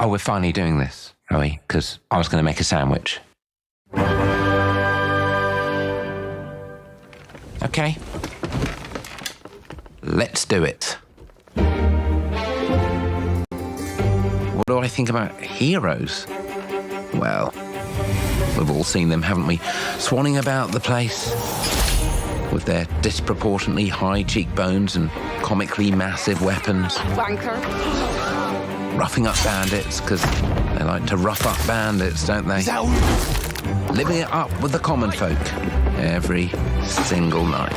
Oh, we're finally doing this, are we? Because I was going to make a sandwich. Okay. Let's do it. What do I think about heroes? Well, we've all seen them, haven't we? Swanning about the place with their disproportionately high cheekbones and comically massive weapons. Wanker. Roughing up bandits, because they like to rough up bandits, don't they? Living it up with the common folk every single night.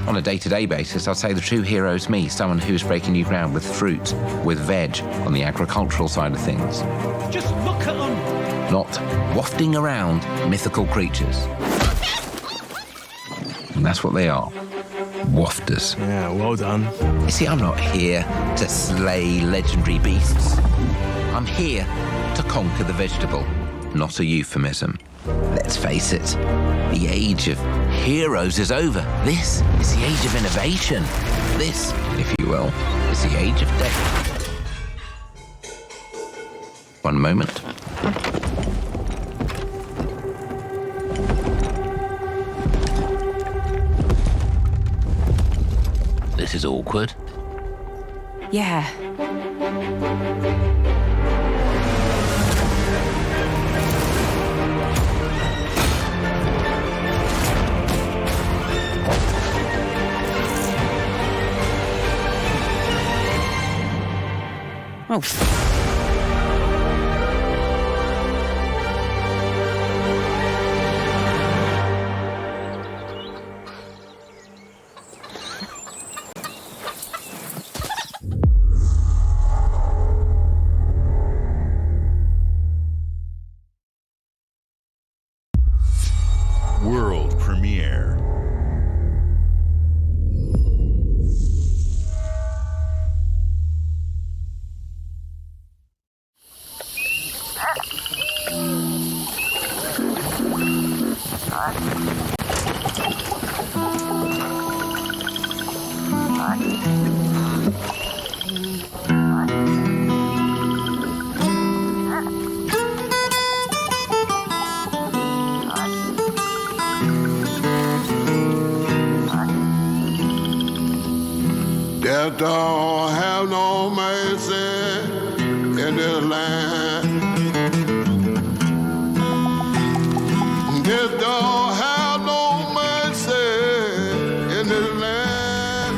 On a day-to-day basis, I'd say the true hero's me, someone who's breaking new ground with fruit, with veg, on the agricultural side of things. Just look at them! Not wafting around mythical creatures. And that's what they are. Wafters. Yeah, well done. You see, I'm not here to slay legendary beasts. I'm here to conquer the vegetable. Not a euphemism. Let's face it, the age of heroes is over. This is the age of innovation. This, if you will, is the age of death. One moment. This is awkward. Yeah. Oh. World premiere. Death don't have no mercy in this land. Death don't have no mercy in this land.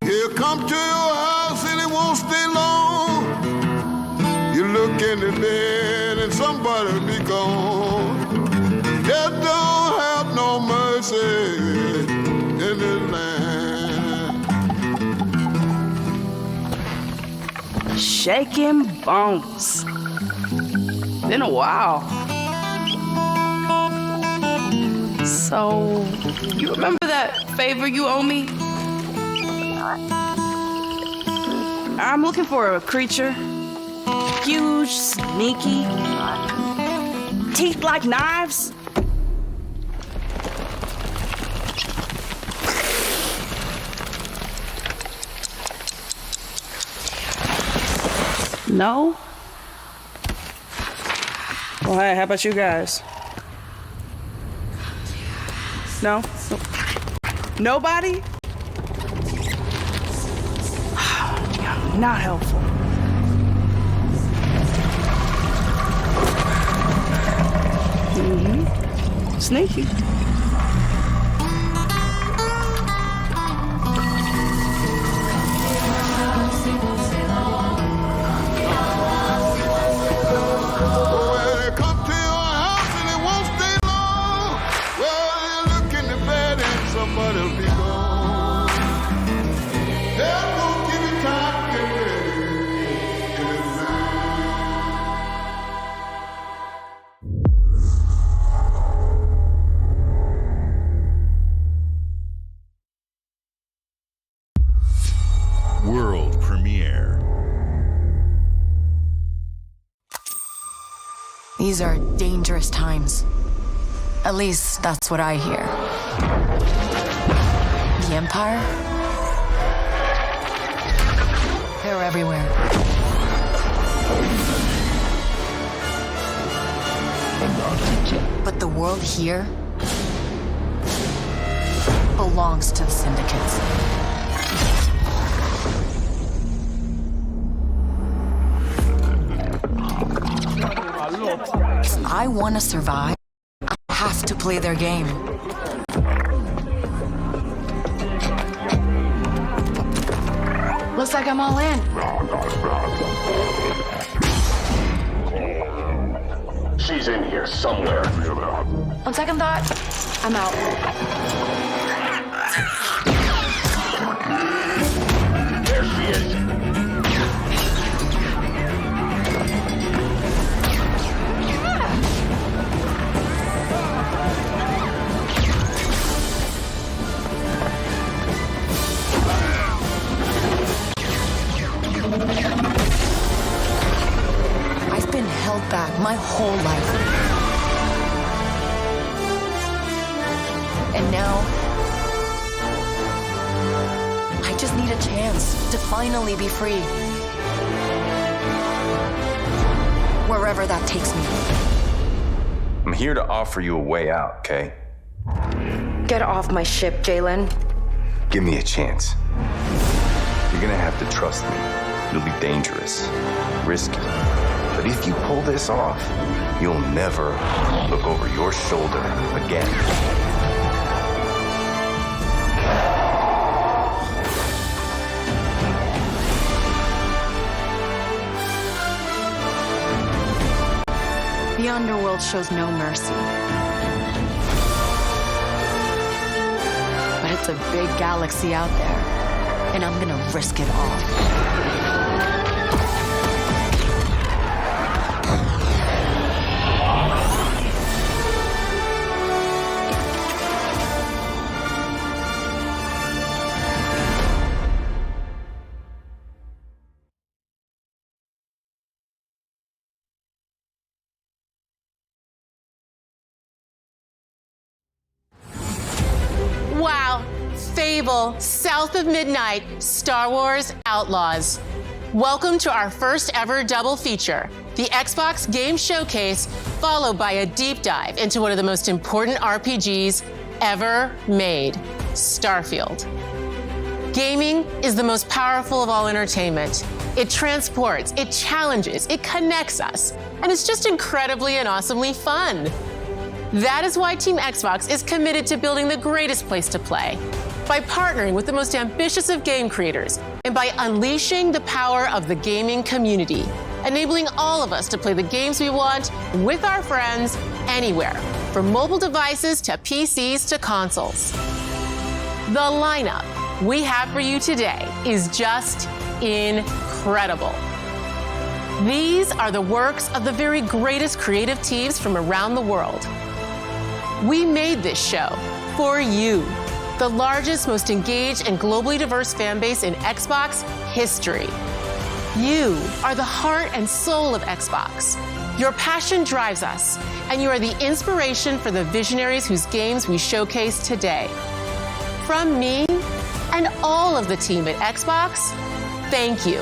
He'll come to your house and it won't stay long. You look in the bed and somebody be gone. Death don't have no mercy in this land. Shaking bones. Been a while. So, you remember that favor you owe me? I'm looking for a creature. Huge, sneaky, teeth like knives. No? Well, hey, how about you guys? No? Nobody? Not helpful. Mm-hmm. Sneaky. World premiere. These are dangerous times. At least that's what I hear. The Empire? They're everywhere. But the world here belongs to the syndicates. If I want to survive, I have to play their game. Looks like I'm all in. She's in here somewhere. On second thought, I'm out. There she is. I've been held back my whole life. And now, I just need a chance to finally be free. Wherever that takes me. I'm here to offer you a way out, okay? Get off my ship, Jalen. Give me a chance. You're gonna have to trust me. It'll be dangerous, risky. But if you pull this off, you'll never look over your shoulder again. The underworld shows no mercy. But it's a big galaxy out there, and I'm gonna risk it all. Wow, Fable, South of Midnight, Star Wars Outlaws. Welcome to our first ever double feature, the Xbox Game Showcase, followed by a deep dive into one of the most important RPGs ever made, Starfield. Gaming is the most powerful of all entertainment. It transports, it challenges, it connects us, and it's just incredibly and awesomely fun. That is why Team Xbox is committed to building the greatest place to play, by partnering with the most ambitious of game creators, and by unleashing the power of the gaming community, enabling all of us to play the games we want with our friends anywhere, from mobile devices to PCs to consoles. The lineup we have for you today is just incredible. These are the works of the very greatest creative teams from around the world. We made this show for you, the largest, most engaged, and globally diverse fan base in Xbox history. You are the heart and soul of Xbox. Your passion drives us, and you are the inspiration for the visionaries whose games we showcase today. From me and all of the team at Xbox, thank you.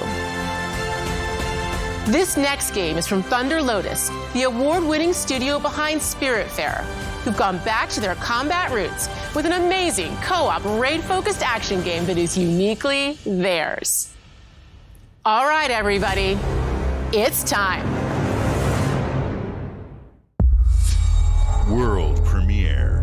This next game is from Thunder Lotus, the award-winning studio behind Spiritfarer, who've gone back to their combat roots with an amazing co-op raid-focused action game that is uniquely theirs. All right, everybody, it's time. World premiere.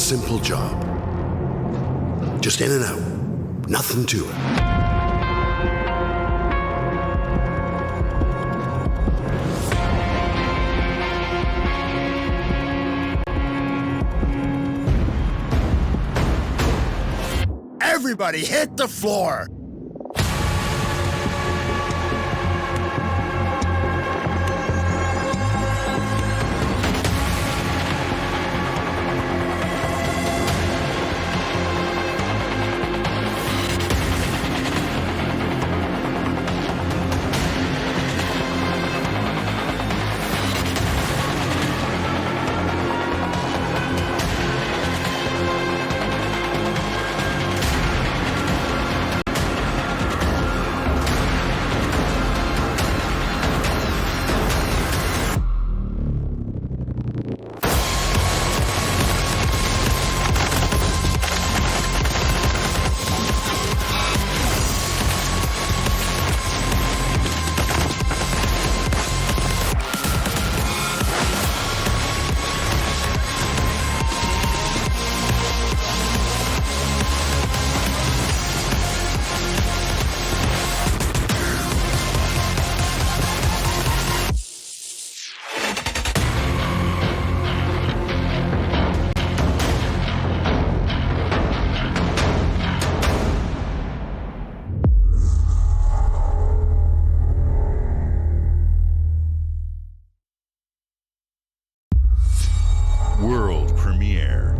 simple job. Just in and out. Nothing to it. Everybody hit the floor! World premiere.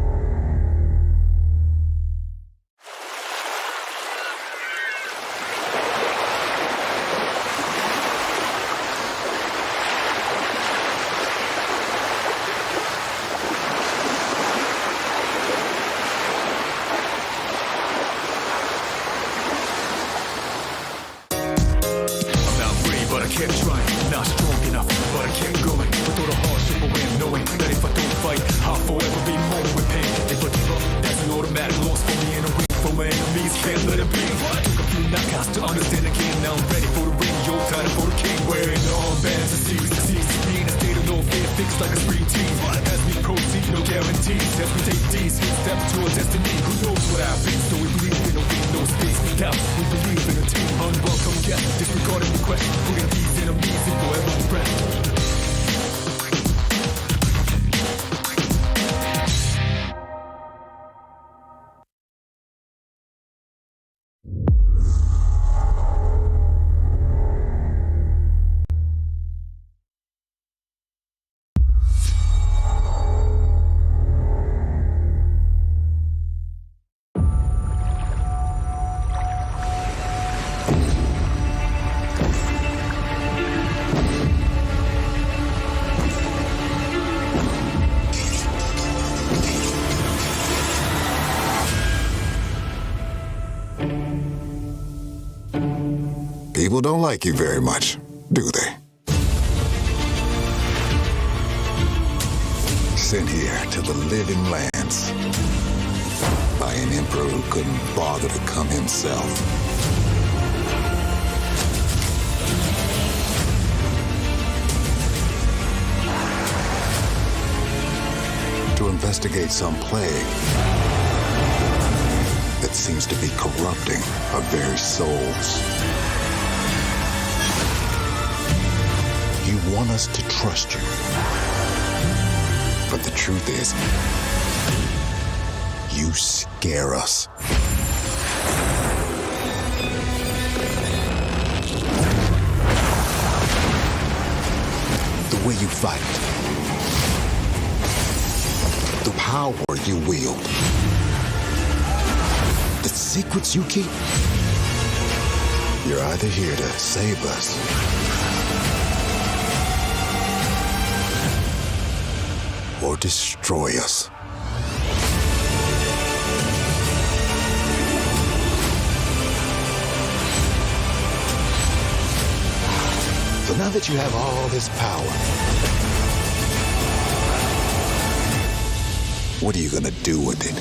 But I kept trying, not strong enough, but I kept going. With all the hardship away, knowing that if I don't fight, I'll forever be mourning with pain. If I give up, that's an automatic loss for me and a win for my enemies. Can't let it be. Took a few knockouts to understand again. Now I'm ready for the ring. Yo, time for the king. Wearing the armbands and seas. Seems to be in a state of no fear, fixed like a spring team. As we proceed, no guarantees. As we take these steps to our destiny. Who knows what happens? So we believe in a win, no space for doubt. We believe in a team. Unwelcome guest, disregarding the question. Putting these enemies in forever breath. People don't like you very much, do they? Sent here to the living lands by an emperor who couldn't bother to come himself. To investigate some plague that seems to be corrupting our very souls. You want us to trust you. But the truth is, you scare us. The way you fight. The power you wield. The secrets you keep. You're either here to save us or destroy us. So now that you have all this power, what are you gonna do with it?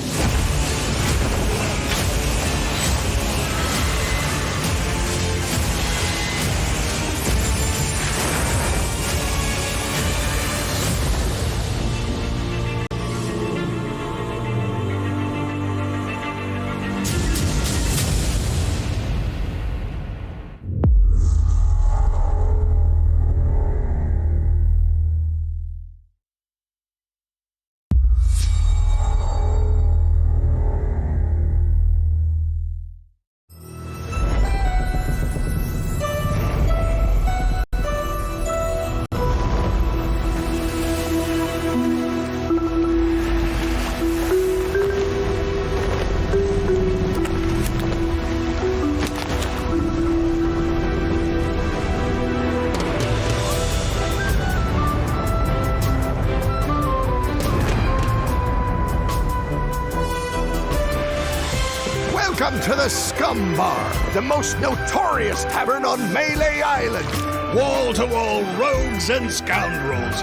The Scum Bar, the most notorious tavern on Melee Island. Wall-to-wall rogues and scoundrels.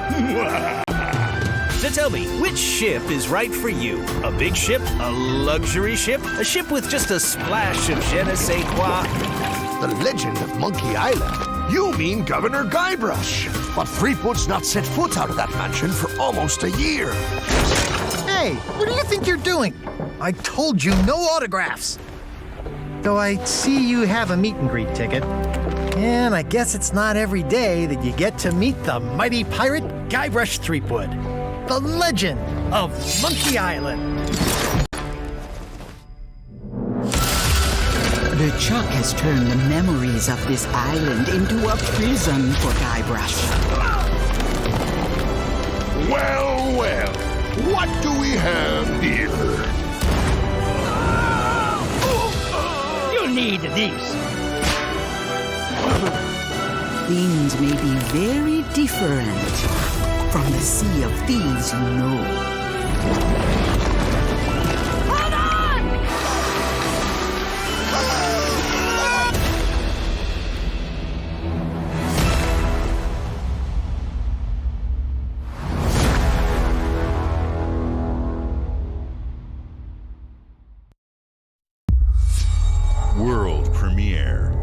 So tell me, which ship is right for you? A big ship? A luxury ship? A ship with just a splash of je ne sais quoi? The legend of Monkey Island? You mean Governor Guybrush. But Threepwood's not set foot out of that mansion for almost a year. Hey, what do you think you're doing? I told you no autographs. Though I see you have a meet and greet ticket. And I guess it's not every day that you get to meet the mighty pirate Guybrush Threepwood, the legend of Monkey Island. The Chuck has turned the memories of this island into a prison for Guybrush. Well, well, what do we have here? You need these. Things may be very different from the Sea of Thieves you know. Hold on! World premiere.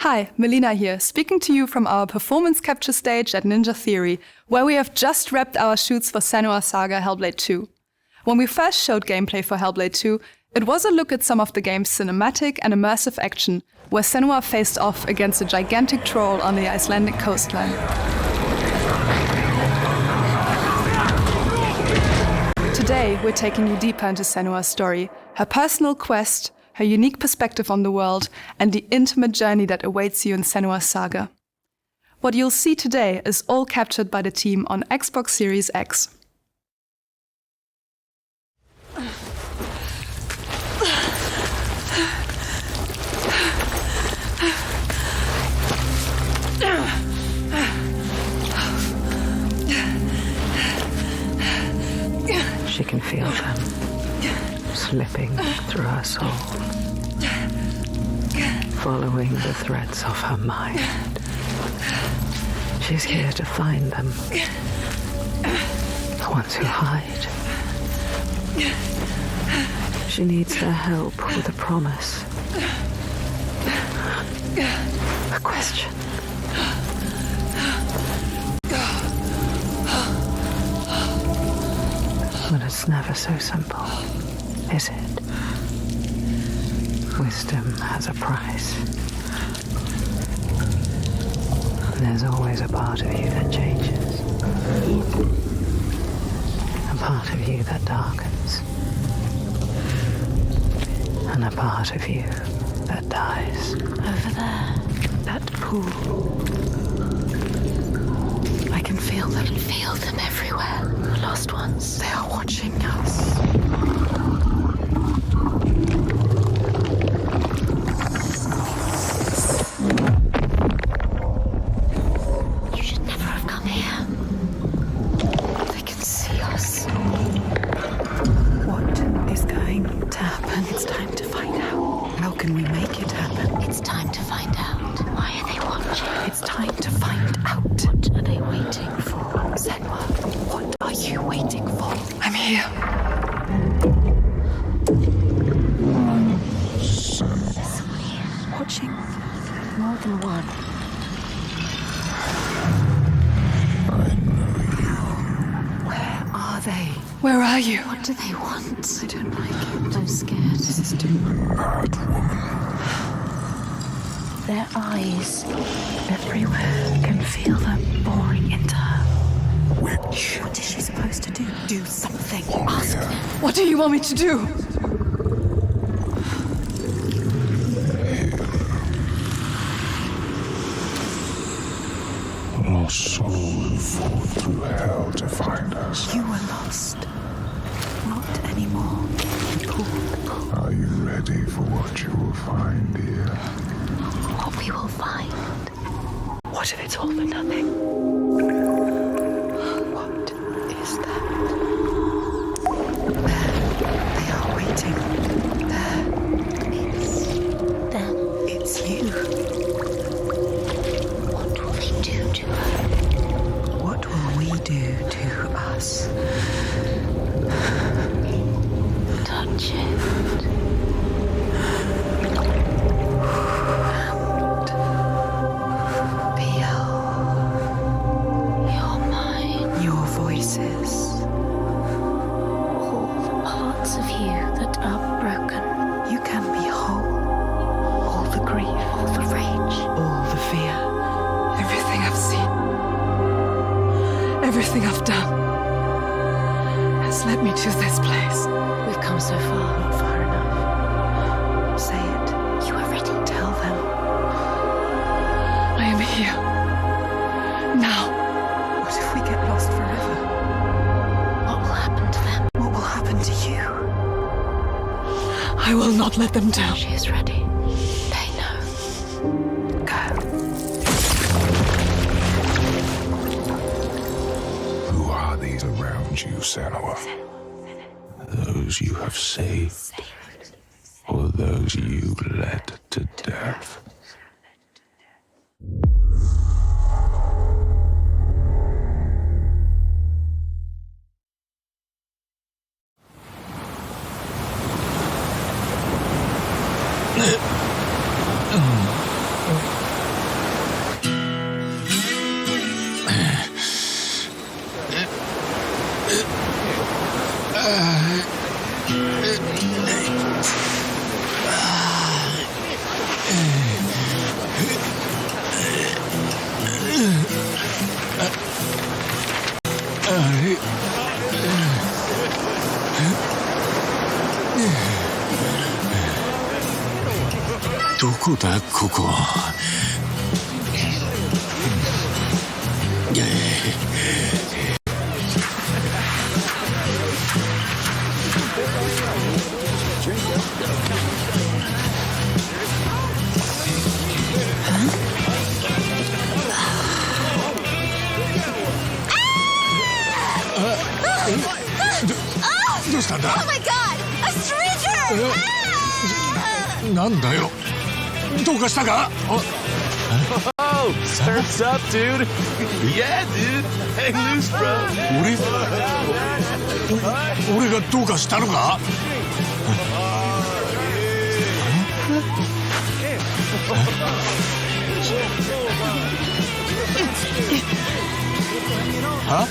Hi, Melina here, speaking to you from our performance capture stage at Ninja Theory, where we have just wrapped our shoots for Senua's Saga Hellblade 2. When we first showed gameplay for Hellblade 2, it was a look at some of the game's cinematic and immersive action, where Senua faced off against a gigantic troll on the Icelandic coastline. Today, we're taking you deeper into Senua's story, her personal quest, her unique perspective on the world, and the intimate journey that awaits you in Senua's Saga. What you'll see today is all captured by the team on Xbox Series X. She can feel them slipping through her soul, following the threads of her mind. She's here to find them, the ones who hide. She needs their help with a promise, a question. But it's never so simple, is it? Wisdom has a price. And there's always a part of you that changes. A part of you that darkens. And a part of you that dies. Over there, that pool. I can feel them. I can feel them everywhere. The lost ones. They are watching us. You should never have come here. They can see us. What is going to happen? It's time to find out. How can we make it happen? It's time to find out. Why are they watching? It's time to find out. What are they waiting for? Senua, what are you waiting for? I'm here. Watching more than one. Where are they? Where are you? What do they want? I don't like it. I'm scared. This is too Mad woman. Their eyes everywhere. You can feel them boring into her. Witch. What is she supposed to do? Do something. ask them. What do you want me to do? Lost soul who fought through hell to find us. You were lost. Not anymore. Are you ready for what you will find here? What we will find. What if it's all for nothing? What is that? There. They are waiting. There. It's them. It's you. What will they do to her? What will we do to us? Touch it. Everything I've done has led me to this place. We've come so far. Not far enough. Say it. You are ready. Tell them. I am here. Now. What if we get lost forever? What will happen to them? What will happen to you? I will not let them down. She is ready. They know. Go. These around you, Senua. Those you have saved, or those you led to death. どこだここ。どうしたんだ？ Oh my god! A stranger! なんだよ。どうかしたか？ Oh, surf's up, dude. Yeah, dude. Hang loose, bro. 俺がどうかしたのか？は？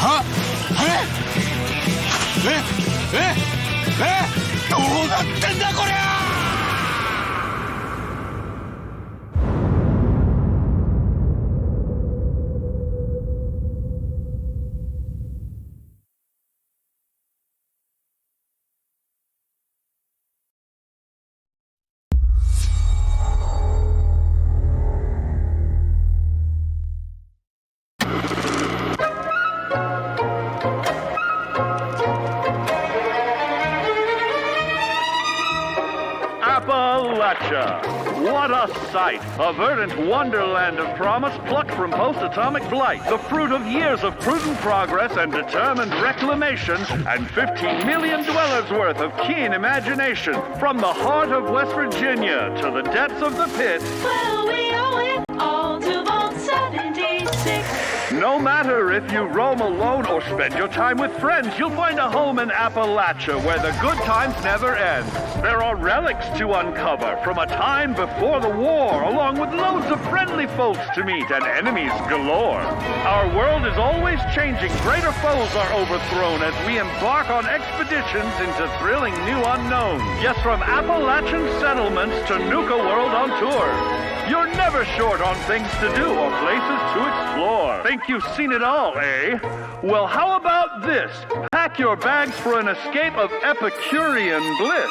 は？どうなってんだこりゃ！ What a sight! A verdant wonderland of promise plucked from post-atomic blight. The fruit of years of prudent progress and determined reclamation, and 15 million dwellers worth of keen imagination. From the heart of West Virginia to the depths of the pit. Well, we owe it all to Vault 76. No matter if you roam alone or spend your time with friends, you'll find a home in Appalachia where the good times never end. There are relics to uncover from a time before the war, along with loads of friendly folks to meet and enemies galore. Our world is always changing. Greater foes are overthrown as we embark on expeditions into thrilling new unknowns. Yes, from Appalachian settlements to Nuka World on tour. You're never short on things to do or places to explore. Think you've seen it all, eh? Well, how about this? Pack your bags for an escape of Epicurean bliss.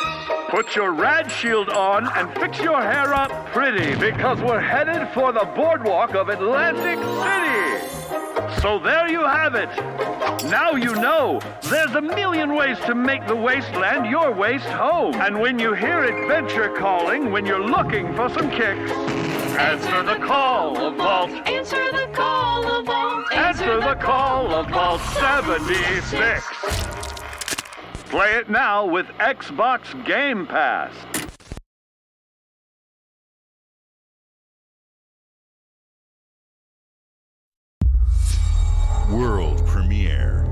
Put your rad shield on and fix your hair up pretty, because we're headed for the boardwalk of Atlantic City. So there you have it. Now you know. There's a million ways to make the wasteland your waste home. And when you hear adventure calling, when you're looking for some kicks, answer the call of Vault. Answer the call of Vault. Answer the call of Vault 76. Play it now with Xbox Game Pass. World premiere.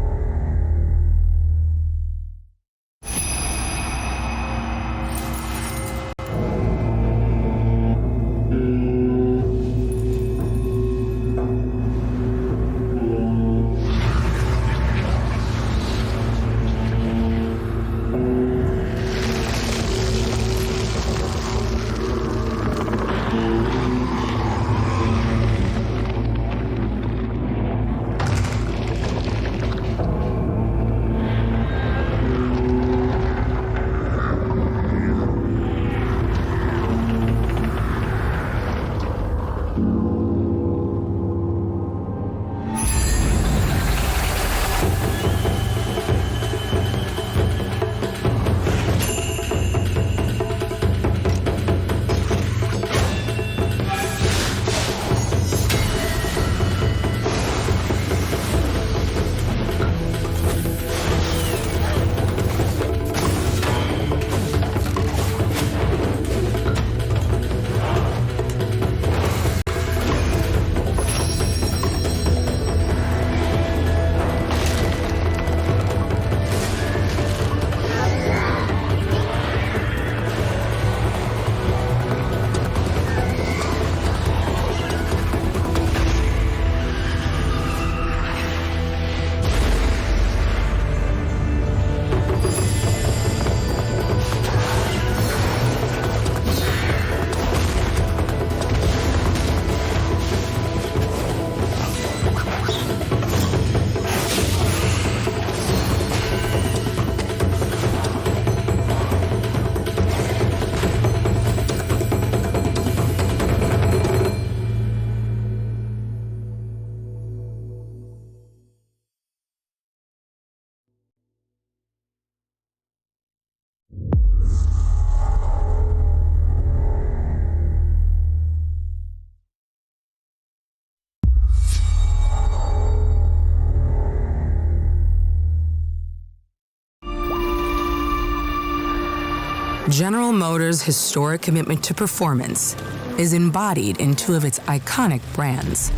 General Motors' historic commitment to performance is embodied in two of its iconic brands,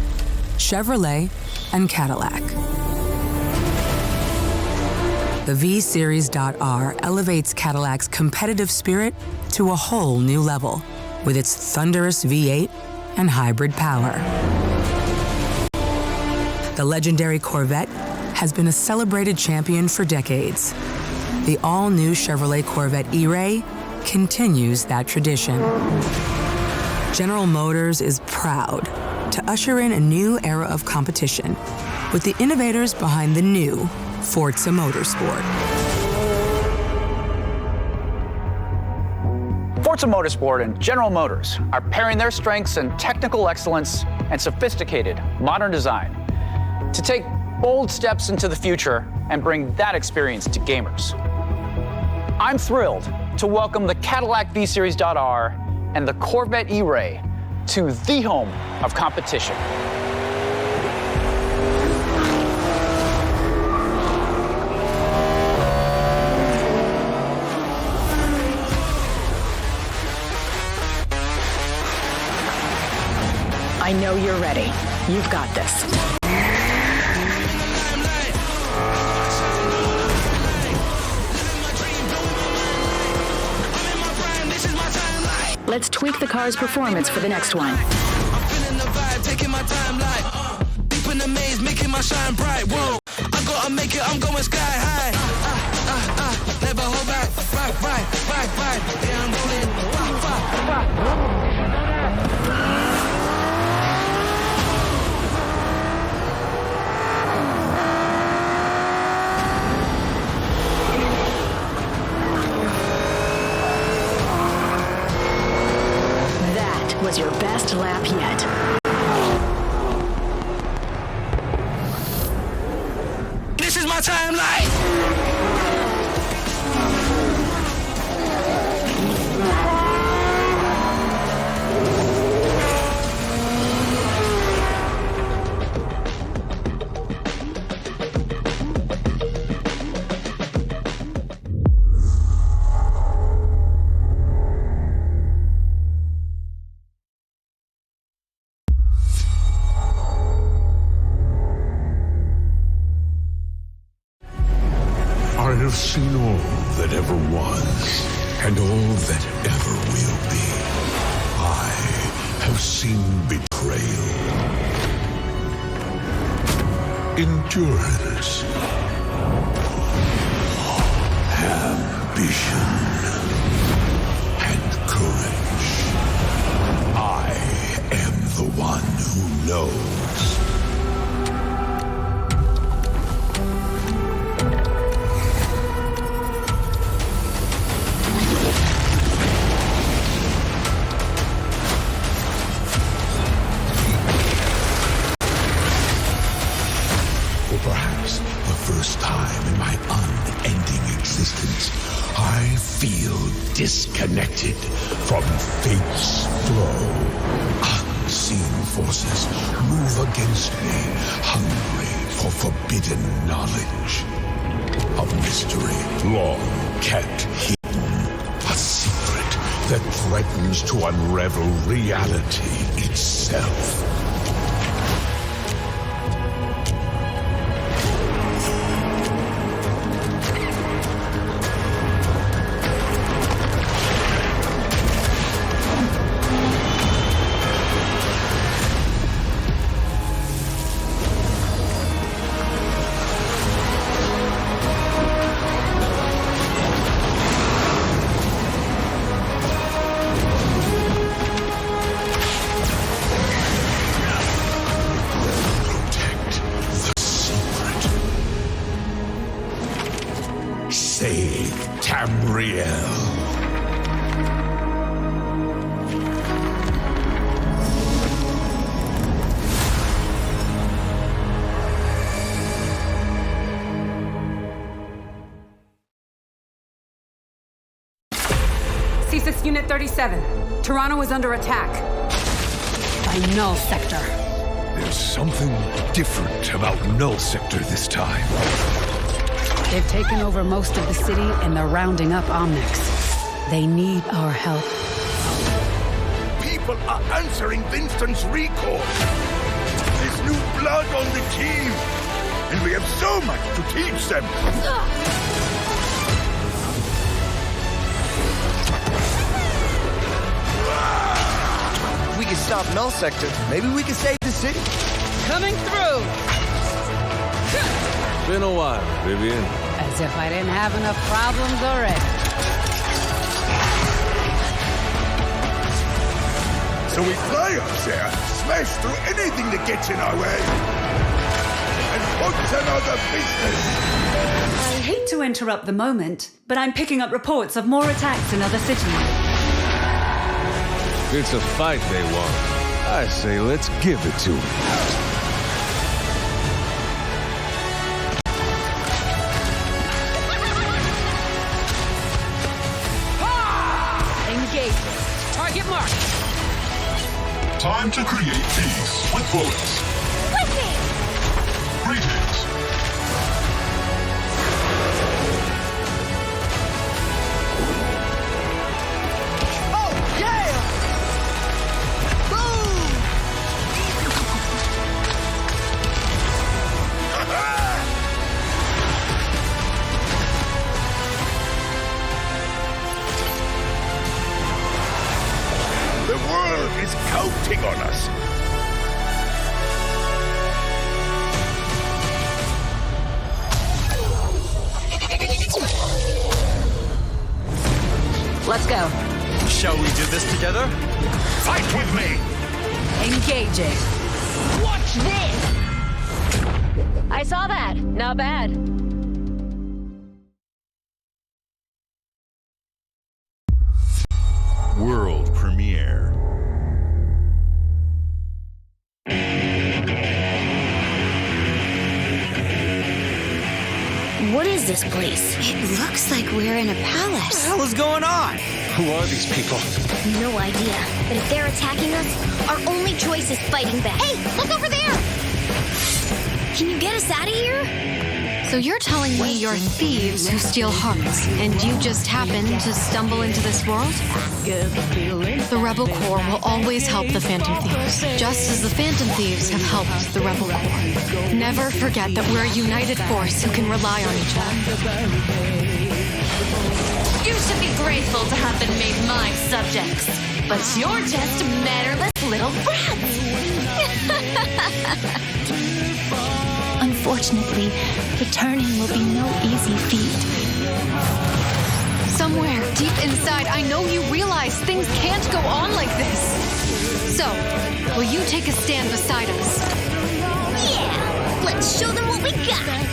Chevrolet and Cadillac. The V-Series.R elevates Cadillac's competitive spirit to a whole new level with its thunderous V8 and hybrid power. The legendary Corvette has been a celebrated champion for decades. The all-new Chevrolet Corvette E-Ray continues that tradition. General Motors is proud to usher in a new era of competition with the innovators behind the new Forza Motorsport. Forza Motorsport and General Motors are pairing their strengths in technical excellence and sophisticated modern design to take bold steps into the future and bring that experience to gamers. I'm thrilled to welcome the Cadillac V-Series.R and the Corvette E-Ray to the home of competition. I know you're ready. You've got this. Let's tweak the car's performance for the next one. I'm feeling the vibe, taking my time like deep in the maze, making my shine bright. Whoa, I gotta make it, I'm going sky high. Never hold back, right. Yeah, I'm rolling. Was your best lap yet. This is my timeline. I have seen all that ever was, and all that ever will be. I have seen betrayal, endurance, ambition, and courage. I am the one who knows. Perhaps the first time in my unending existence, I feel disconnected from fate's flow. Unseen forces move against me, hungry for forbidden knowledge. A mystery long kept hidden. A secret that threatens to unravel reality itself. Save Tamriel. C6 Unit 37. Toronto is under attack. By Null Sector. There's something different about Null Sector this time. They've taken over most of the city and they're rounding up Omnics. They need our help. People are answering Winston's recall. There's new blood on the team, and we have so much to teach them. We can stop Null Sector. Maybe we can save the city. Coming through! Been a while, Vivian. As if I didn't have enough problems already. So we fly up there, smash through anything that gets in our way, and what's another business? I hate to interrupt the moment, but I'm picking up reports of more attacks in other cities. It's a fight they want. I say let's give it to them. Engage. Target mark. Time to create peace with bullets. Greetings. Oh, yeah! Boom! The world is counting on us. Let's go. Shall we do this together? Fight with me! Engaging. Watch this! I saw that. Not bad. World premiere. What is this place? It looks like we're in a palace. What the hell is going on? Who are these people? No idea. But if they're attacking us, our only choice is fighting back. Hey, look over there! Can you get us out of here? So you're telling me you're thieves who steal hearts, and you just happened to stumble into this world? The Rebel Corps will always help the Phantom Thieves, just as the Phantom Thieves have helped the Rebel Corps. Never forget that we're a united force who can rely on each other. You should be grateful to have been made my subjects. But you're just mannerless little brats. Unfortunately, returning will be no easy feat. Somewhere deep inside, I know you realize things can't go on like this. So, will you take a stand beside us? Yeah! Let's show them what we got!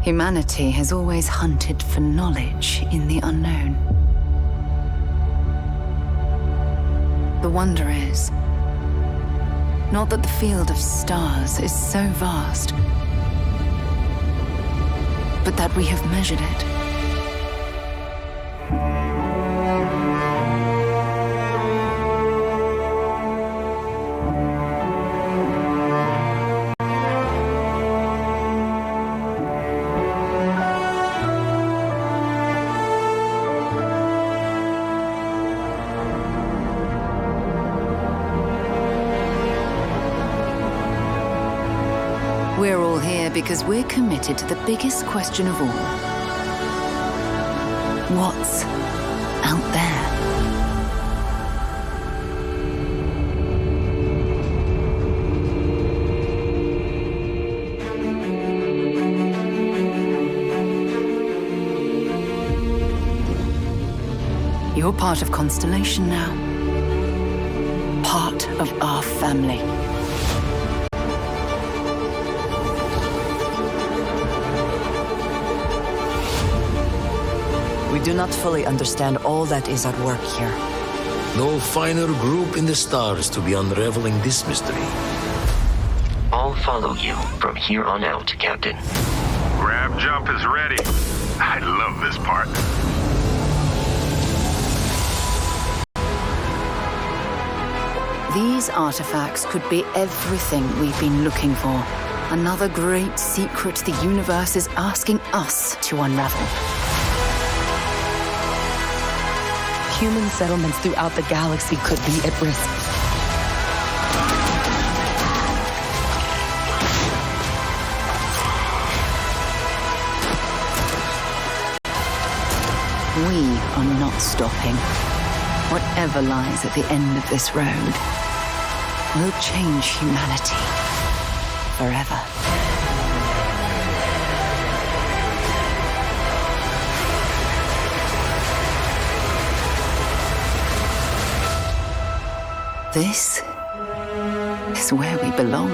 Humanity has always hunted for knowledge in the unknown. The wonder is, not that the field of stars is so vast, but that we have measured it. We're all here because we're committed to the biggest question of all. What's out there? You're part of Constellation now. Part of our family. We do not fully understand all that is at work here. No finer group in the stars to be unraveling this mystery. I'll follow you from here on out, Captain. Grab jump is ready. I love this part. These artifacts could be everything we've been looking for. Another great secret the universe is asking us to unravel. Human settlements throughout the galaxy could be at risk. We are not stopping. Whatever lies at the end of this road will change humanity forever. This is where we belong.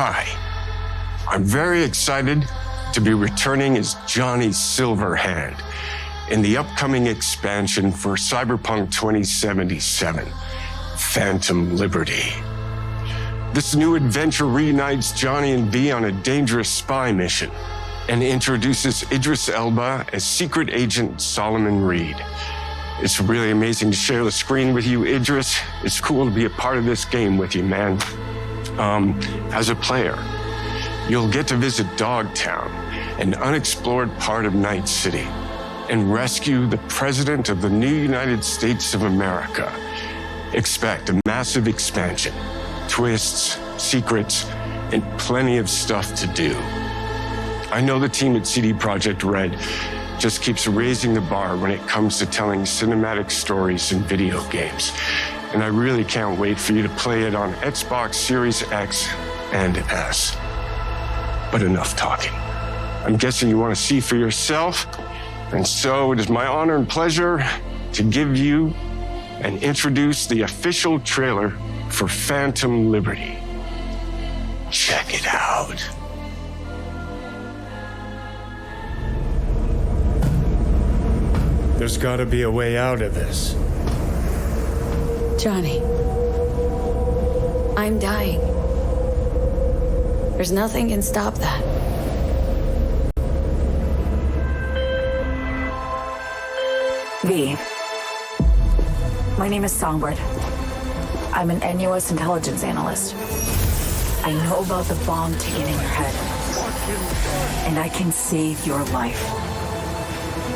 Hi. I'm very excited to be returning as Johnny Silverhand in the upcoming expansion for Cyberpunk 2077, Phantom Liberty. This new adventure reunites Johnny and V on a dangerous spy mission and introduces Idris Elba as Secret Agent Solomon Reed. It's really amazing to share the screen with you, Idris. It's cool to be a part of this game with you, man. As a player, you'll get to visit Dogtown, an unexplored part of Night City, and rescue the President of the new United States of America. Expect a massive expansion, twists, secrets, and plenty of stuff to do. I know the team at CD Projekt Red just keeps raising the bar when it comes to telling cinematic stories in video games. And I really can't wait for you to play it on Xbox Series X and S. But enough talking. I'm guessing you want to see for yourself. And so it is my honor and pleasure to give you and introduce the official trailer for Phantom Liberty. Check it out. There's gotta be a way out of this. Johnny, I'm dying. There's nothing can stop that. V. My name is Songbird. I'm an NUS intelligence analyst. I know about the bomb ticking in your head. And I can save your life.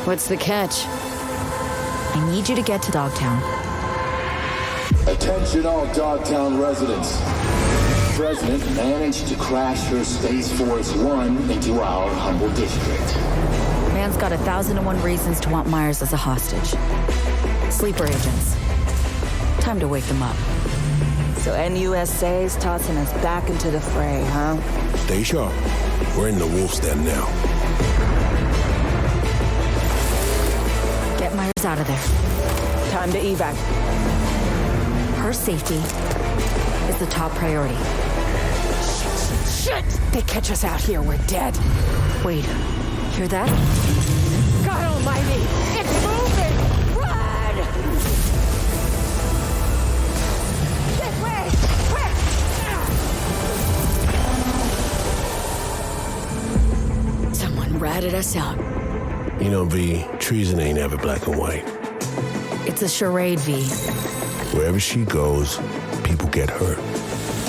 What's the catch? I need you to get to Dogtown. Attention all Dogtown residents. The President managed to crash her Space Force One into our humble district. Man's got 1,001 reasons to want Myers as a hostage. Sleeper agents. Time to wake them up. So NUSA's tossing us back into the fray, huh? Stay sharp. We're in the wolf's den now. Get Myers out of there. Time to evac. Her safety is the top priority. Shit! They catch us out here, we're dead. Wait, hear that? God almighty! It's moving! Run! This way! Quick! Someone ratted us out. You know, V, treason ain't ever black and white. It's a charade, V. Wherever she goes, people get hurt.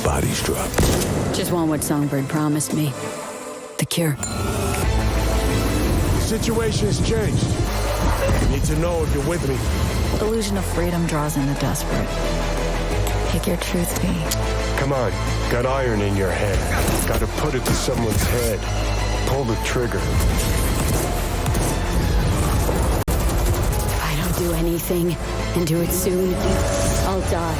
Bodies drop. Just want what Songbird promised me. The cure. The situation's changed. I need to know if you're with me. Illusion of freedom draws in the desperate. Pick your truth, V. Come on, got iron in your head. Gotta put it to someone's head. Pull the trigger. Do anything and do it soon, I'll die.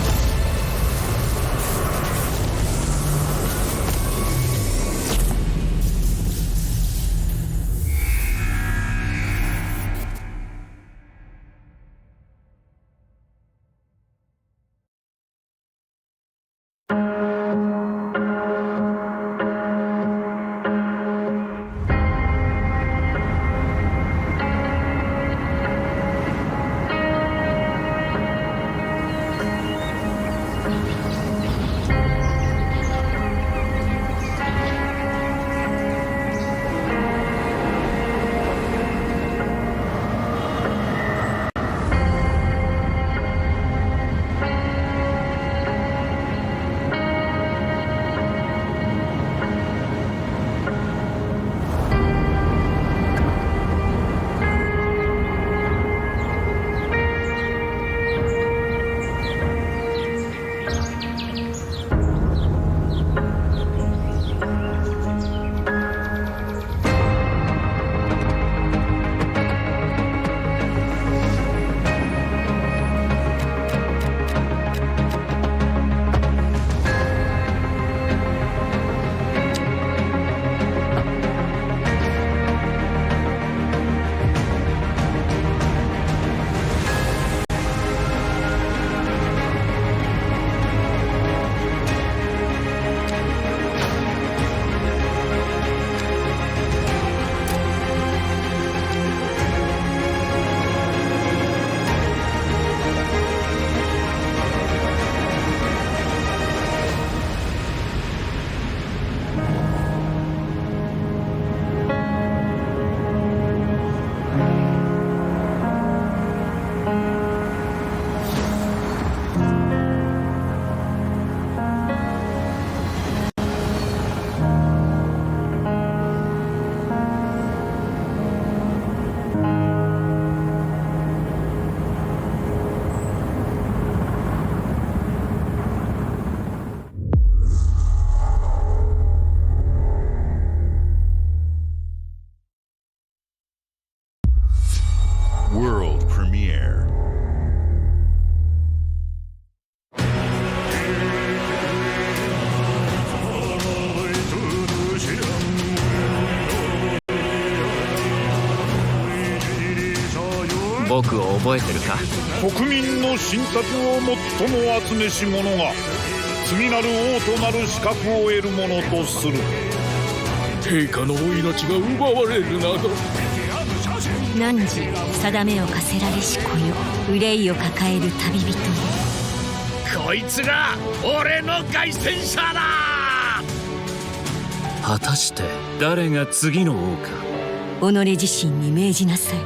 僕を覚えてるか？国民の信託を最も集めし者が次なる王となる資格を得るものとする。陛下のお命が奪われるなど。汝定めを課せられし子よ、憂いを抱える旅人よ。こいつが俺の凱旋者だ。果たして誰が次の王か。己自身に命じなさい。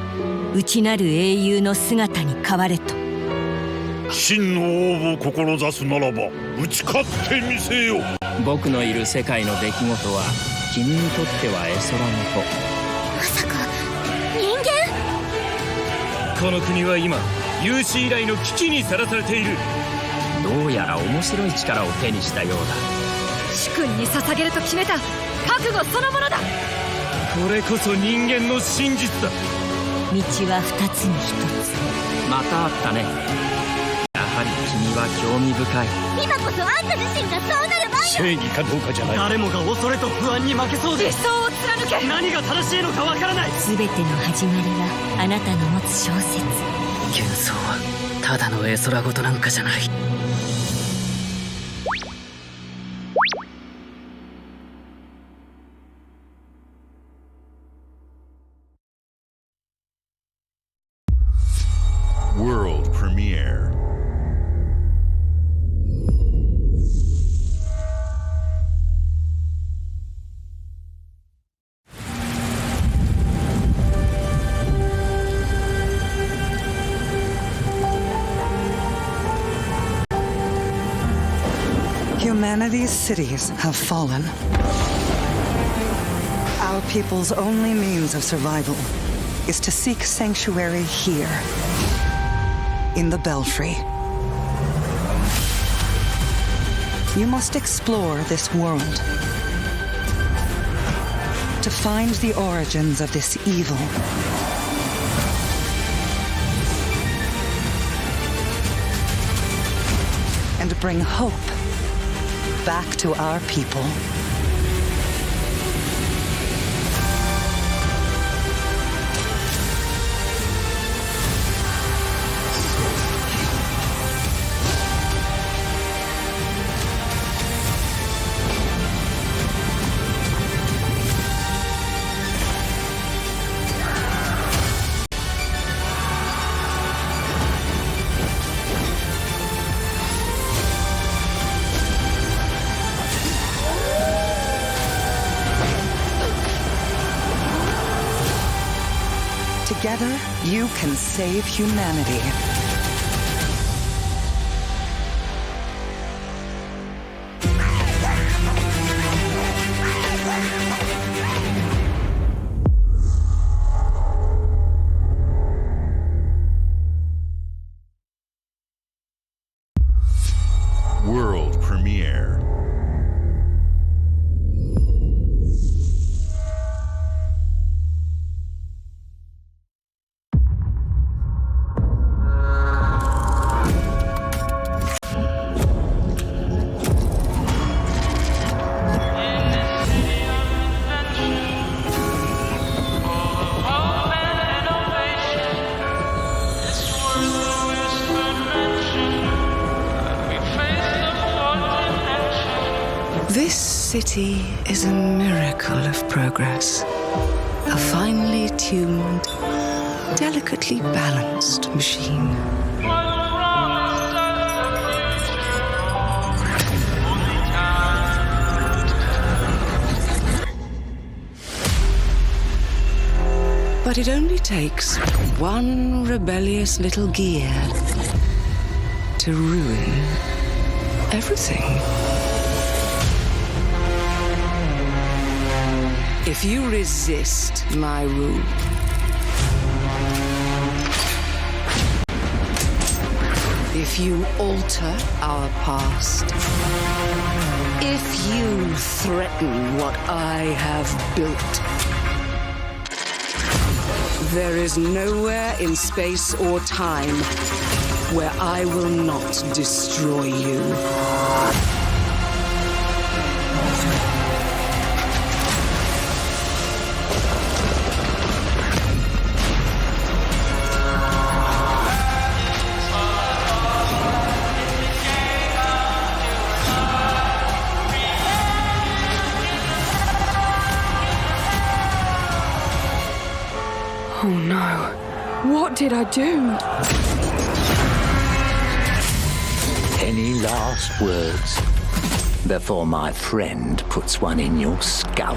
内なる英雄の姿に変われと。真の王を志すならば打ち勝ってみせよ。僕のいる世界の出来事は君にとっては絵空のまさか人間？この国は今有史以来の危機にさらされている。どうやら面白い力を手にしたようだ。主君に捧げると決めた覚悟そのものだ。これこそ人間の真実だ。道は二つに一つ。またあったね。やはり君は興味深い。今こそあんた自身がそうなる番よ。正義かどうかじゃない。誰もが恐れと不安に負けそうで。理想を貫け。何が正しいのかわからない。全ての始まりはあなたの持つ小説。幻想はただの絵空事なんかじゃない。World premiere. Humanity's cities have fallen. Our people's only means of survival is to seek sanctuary here, in the Belfry. You must explore this world to find the origins of this evil. And bring hope back to our people. Together, you can save humanity. World premiere. This city is a miracle of progress. A finely tuned, delicately balanced machine. But it only takes one rebellious little gear to ruin everything. If you resist my rule, if you alter our past, if you threaten what I have built, there is nowhere in space or time where I will not destroy you. Oh no. What did I do? Any last words before my friend puts one in your skull?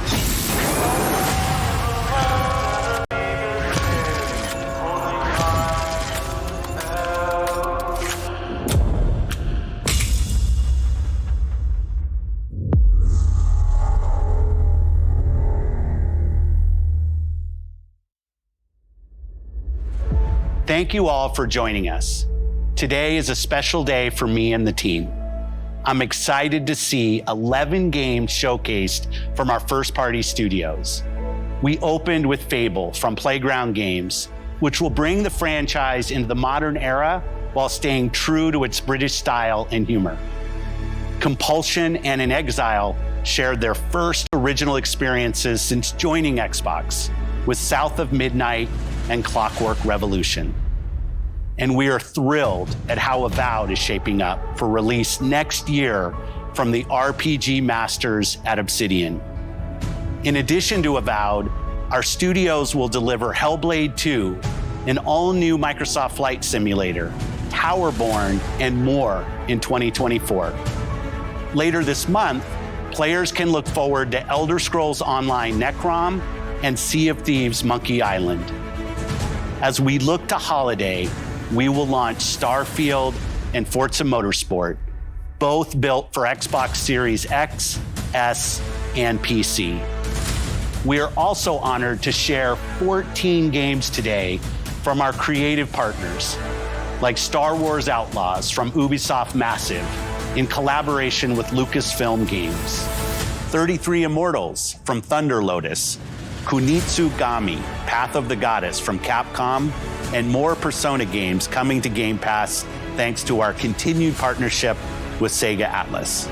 Thank you all for joining us. Today is a special day for me and the team. I'm excited to see 11 games showcased from our first-party studios. We opened with Fable from Playground Games, which will bring the franchise into the modern era while staying true to its British style and humor. Compulsion and In Exile shared their first original experiences since joining Xbox with South of Midnight and Clockwork Revolution. And we are thrilled at how Avowed is shaping up for release next year from the RPG masters at Obsidian. In addition to Avowed, our studios will deliver Hellblade 2, an all-new Microsoft Flight Simulator, Towerborn, and more in 2024. Later this month, players can look forward to Elder Scrolls Online Necrom and Sea of Thieves Monkey Island. As we look to holiday, we will launch Starfield and Forza Motorsport, both built for Xbox Series X, S, and PC. We are also honored to share 14 games today from our creative partners, like Star Wars Outlaws from Ubisoft Massive in collaboration with Lucasfilm Games, 33 Immortals from Thunder Lotus, Kunitsugami, Path of the Goddess from Capcom, and more Persona games coming to Game Pass thanks to our continued partnership with Sega Atlas.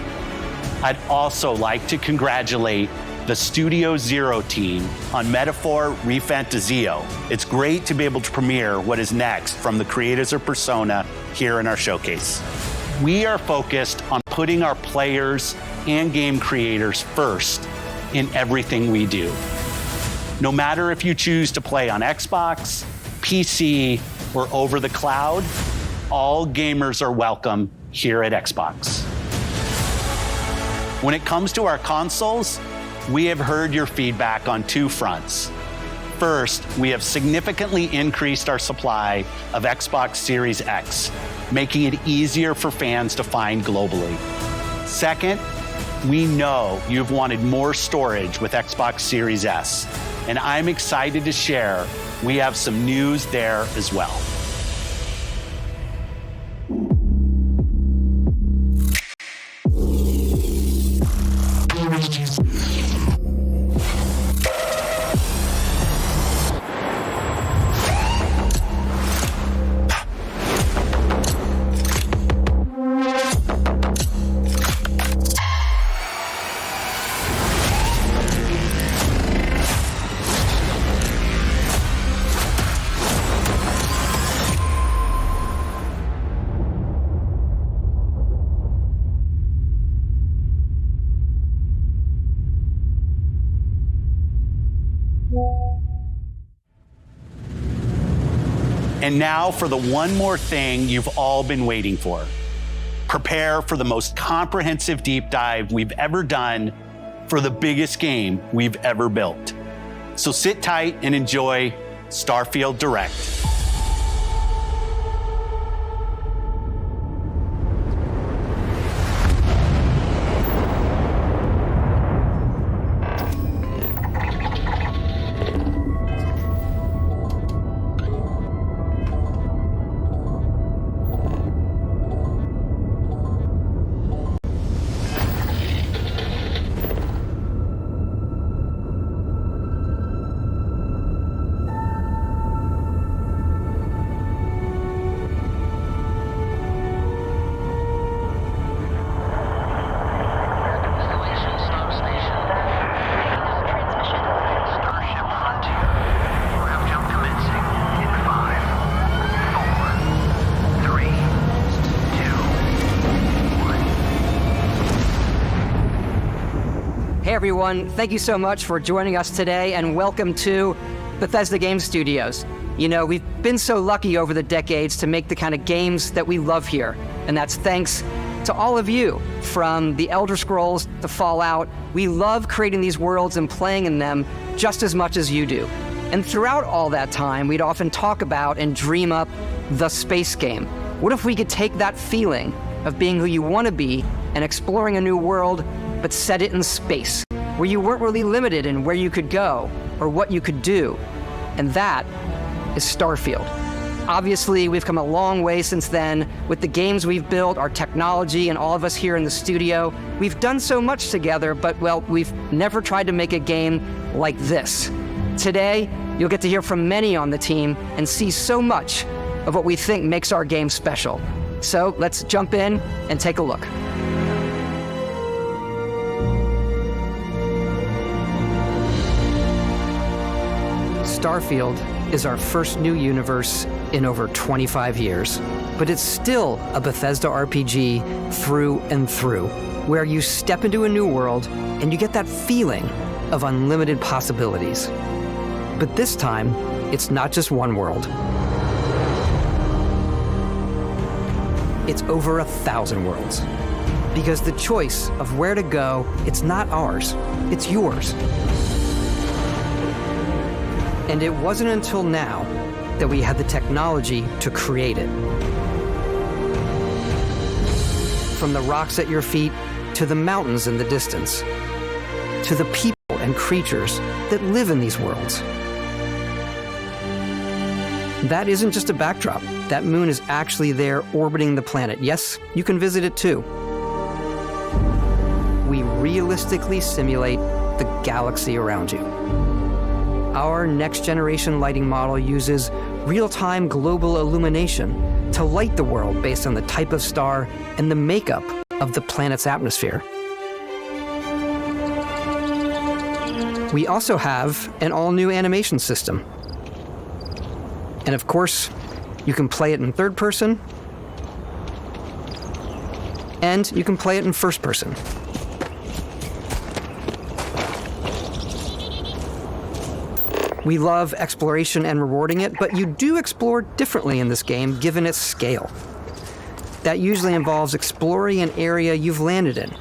I'd also like to congratulate the Studio Zero team on Metaphor ReFantazio. It's great to be able to premiere what is next from the creators of Persona here in our showcase. We are focused on putting our players and game creators first in everything we do. No matter if you choose to play on Xbox, PC, or over the cloud, all gamers are welcome here at Xbox. When it comes to our consoles, we have heard your feedback on two fronts. First, we have significantly increased our supply of Xbox Series X, making it easier for fans to find globally. Second, we know you've wanted more storage with Xbox Series S, and I'm excited to share we have some news there as well. And now for the one more thing you've all been waiting for. Prepare for the most comprehensive deep dive we've ever done for the biggest game we've ever built. So sit tight and enjoy Starfield Direct. Hey everyone, thank you so much for joining us today and welcome to Bethesda Game Studios. You know, we've been so lucky over the decades to make the kind of games that we love here. And that's thanks to all of you, from the Elder Scrolls to Fallout. We love creating these worlds and playing in them just as much as you do. And throughout all that time, we'd often talk about and dream up the space game. What if we could take that feeling of being who you want to be and exploring a new world, but set it in space, where you weren't really limited in where you could go or what you could do? And that is Starfield. Obviously, we've come a long way since then with the games we've built, our technology, and all of us here in the studio. We've done so much together, but, well, we've never tried to make a game like this. Today, you'll get to hear from many on the team and see so much of what we think makes our game special. So let's jump in and take a look. Starfield is our first new universe in over 25 years, but it's still a Bethesda RPG through and through, where you step into a new world and you get that feeling of unlimited possibilities. But this time, it's not just one world. It's over 1,000 worlds. Because the choice of where to go, it's not ours, it's yours. And it wasn't until now that we had the technology to create it. From the rocks at your feet, to the mountains in the distance, to the people and creatures that live in these worlds. That isn't just a backdrop. That moon is actually there orbiting the planet. Yes, you can visit it too. We realistically simulate the galaxy around you. Our next-generation lighting model uses real-time global illumination to light the world based on the type of star and the makeup of the planet's atmosphere. We also have an all-new animation system. And of course, you can play it in third person, and you can play it in first person. We love exploration and rewarding it, but you do explore differently in this game given its scale. That usually involves exploring an area you've landed in.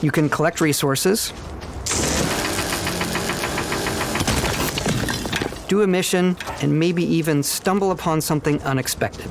You can collect resources, do a mission, and maybe even stumble upon something unexpected.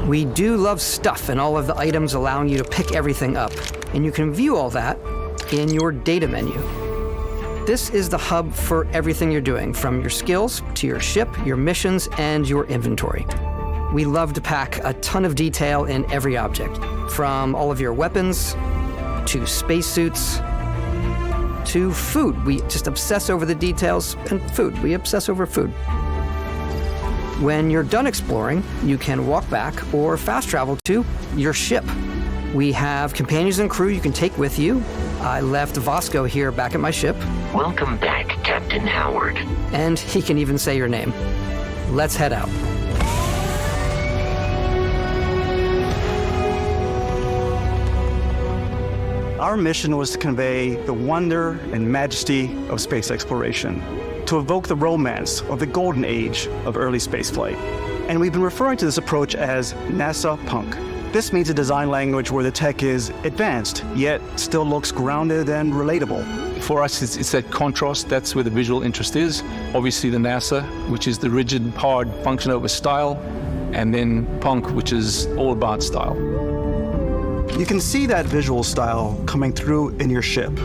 We do love stuff and all of the items allowing you to pick everything up, and you can view all that in your data menu. This is the hub for everything you're doing, from your skills to your ship, your missions, and your inventory. We love to pack a ton of detail in every object, from all of your weapons to spacesuits to food. We just obsess over the details, and food. We obsess over food. When you're done exploring, you can walk back or fast travel to your ship. We have companions and crew you can take with you. I left Vasco here back at my ship. Welcome back, Captain Howard. And he can even say your name. Let's head out. Our mission was to convey the wonder and majesty of space exploration, to evoke the romance of the golden age of early spaceflight. And we've been referring to this approach as NASA Punk. This means a design language where the tech is advanced, yet still looks grounded and relatable. For us, it's that contrast. That's where the visual interest is. Obviously the NASA, which is the rigid, hard function over style, and then Punk, which is all about style. You can see that visual style coming through in your ship.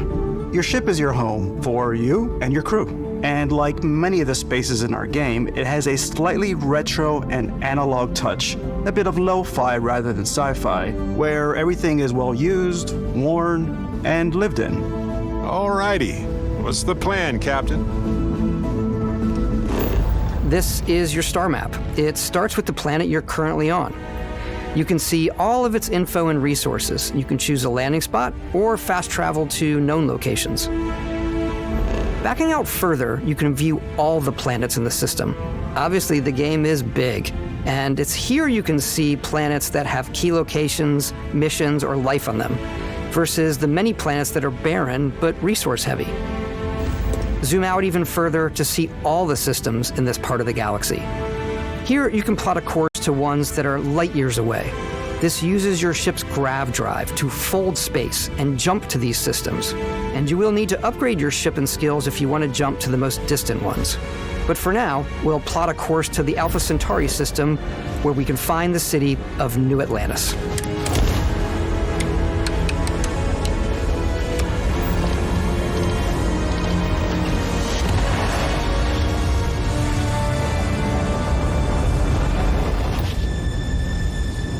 Your ship is your home for you and your crew. And like many of the spaces in our game, it has a slightly retro and analog touch, a bit of lo-fi rather than sci-fi, where everything is well used, worn, and lived in. Alrighty. What's the plan, Captain? This is your star map. It starts with the planet you're currently on. You can see all of its info and resources. You can choose a landing spot or fast travel to known locations. Backing out further, you can view all the planets in the system. Obviously, the game is big, and it's here you can see planets that have key locations, missions, or life on them, versus the many planets that are barren but resource-heavy. Zoom out even further to see all the systems in this part of the galaxy. Here, you can plot a course to ones that are light years away. This uses your ship's grav drive to fold space and jump to these systems. And you will need to upgrade your ship and skills if you want to jump to the most distant ones. But for now, we'll plot a course to the Alpha Centauri system, where we can find the city of New Atlantis.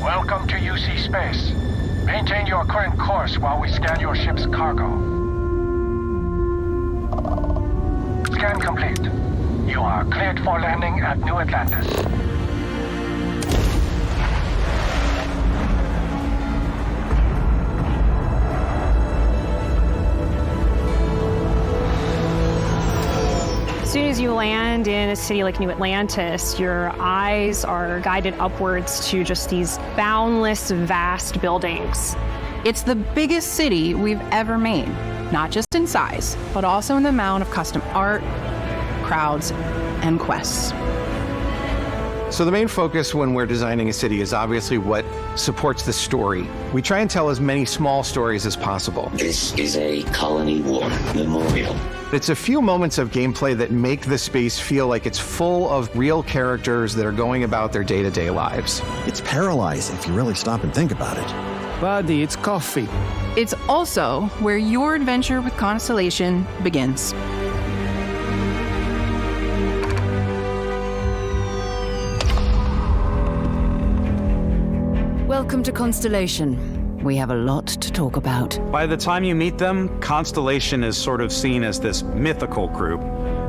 Welcome to UC Space. Maintain your current course while we scan your ship's cargo. Scan complete. You are cleared for landing at New Atlantis. As soon as you land in a city like New Atlantis, your eyes are guided upwards to just these boundless, vast buildings. It's the biggest city we've ever made, not just in size, but also in the amount of custom art, crowds, and quests. So the main focus when we're designing a city is obviously what supports the story. We try and tell as many small stories as possible. This is a Colony War memorial. It's a few moments of gameplay that make the space feel like it's full of real characters that are going about their day-to-day lives. It's paralyzing if you really stop and think about it. Buddy, it's coffee. It's also where your adventure with Constellation begins. Welcome to Constellation. We have a lot to talk about. By the time you meet them, Constellation is sort of seen as this mythical group.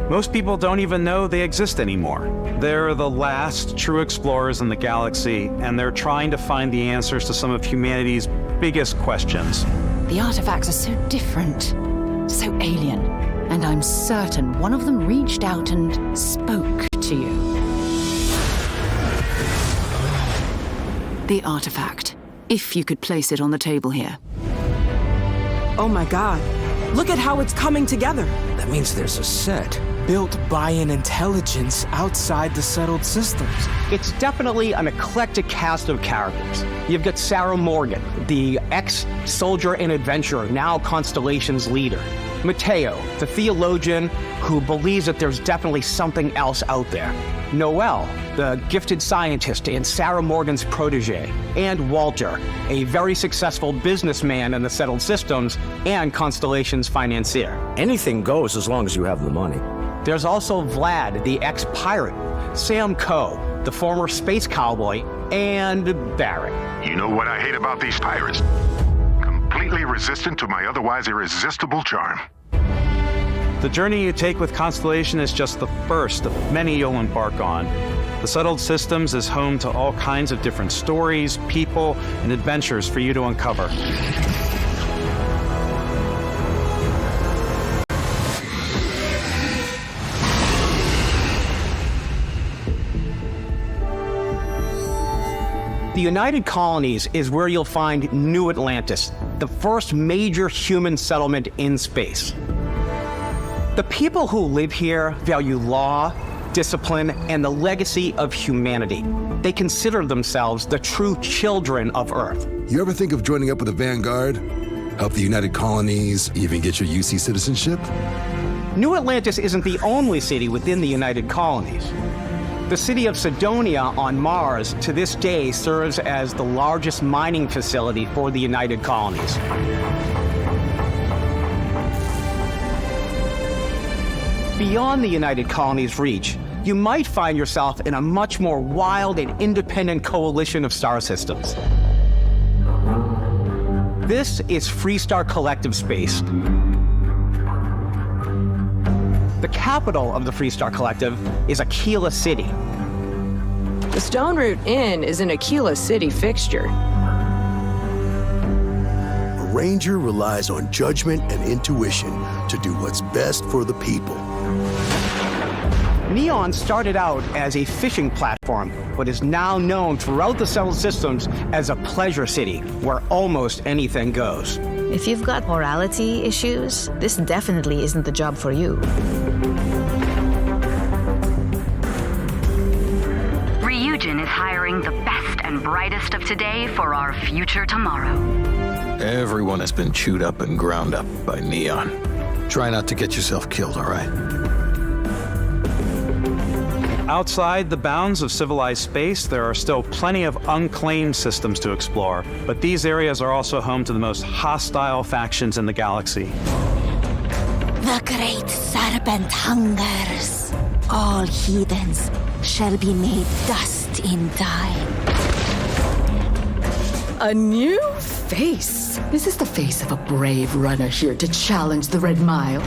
Most people don't even know they exist anymore. They're the last true explorers in the galaxy, and they're trying to find the answers to some of humanity's biggest questions. The artifacts are so different, so alien, and I'm certain one of them reached out and spoke to you. The artifact, if you could place it on the table here. Oh my god, look at how it's coming together. That means there's a set built by an intelligence outside the settled systems. It's definitely an eclectic cast of characters. You've got Sarah Morgan, the ex-soldier and adventurer, now Constellation's leader. Mateo, the theologian who believes that there's definitely something else out there. Noel, the gifted scientist and Sarah Morgan's protege. And Walter, a very successful businessman in the settled systems and Constellation's financier. Anything goes as long as you have the money. There's also Vlad, the ex-pirate, Sam Coe, the former space cowboy, and Barrett. You know what I hate about these pirates? Completely resistant to my otherwise irresistible charm. The journey you take with Constellation is just the first of many you'll embark on. The Settled Systems is home to all kinds of different stories, people, and adventures for you to uncover. The United Colonies is where you'll find New Atlantis, the first major human settlement in space. The people who live here value law, discipline, and the legacy of humanity. They consider themselves the true children of Earth. You ever think of joining up with the Vanguard? Help the United Colonies, even get your UC citizenship? New Atlantis isn't the only city within the United Colonies. The city of Sidonia on Mars to this day serves as the largest mining facility for the United Colonies. Beyond the United Colony's reach, you might find yourself in a much more wild and independent coalition of star systems. This is Freestar Collective Space. The capital of the Freestar Collective is Aquila City. The Stone Root Inn is an Aquila City fixture. A ranger relies on judgment and intuition to do what's best for the people. Neon started out as a fishing platform, but is now known throughout the settled systems as a pleasure city where almost anything goes. If you've got morality issues, this definitely isn't the job for you. Ryujin is hiring the best and brightest of today for our future tomorrow. Everyone has been chewed up and ground up by Neon. Try not to get yourself killed, all right? Outside the bounds of civilized space, there are still plenty of unclaimed systems to explore, but these areas are also home to the most hostile factions in the galaxy. The great serpent hungers. All heathens shall be made dust in time. A new face. This is the face of a brave runner here to challenge the Red Mile.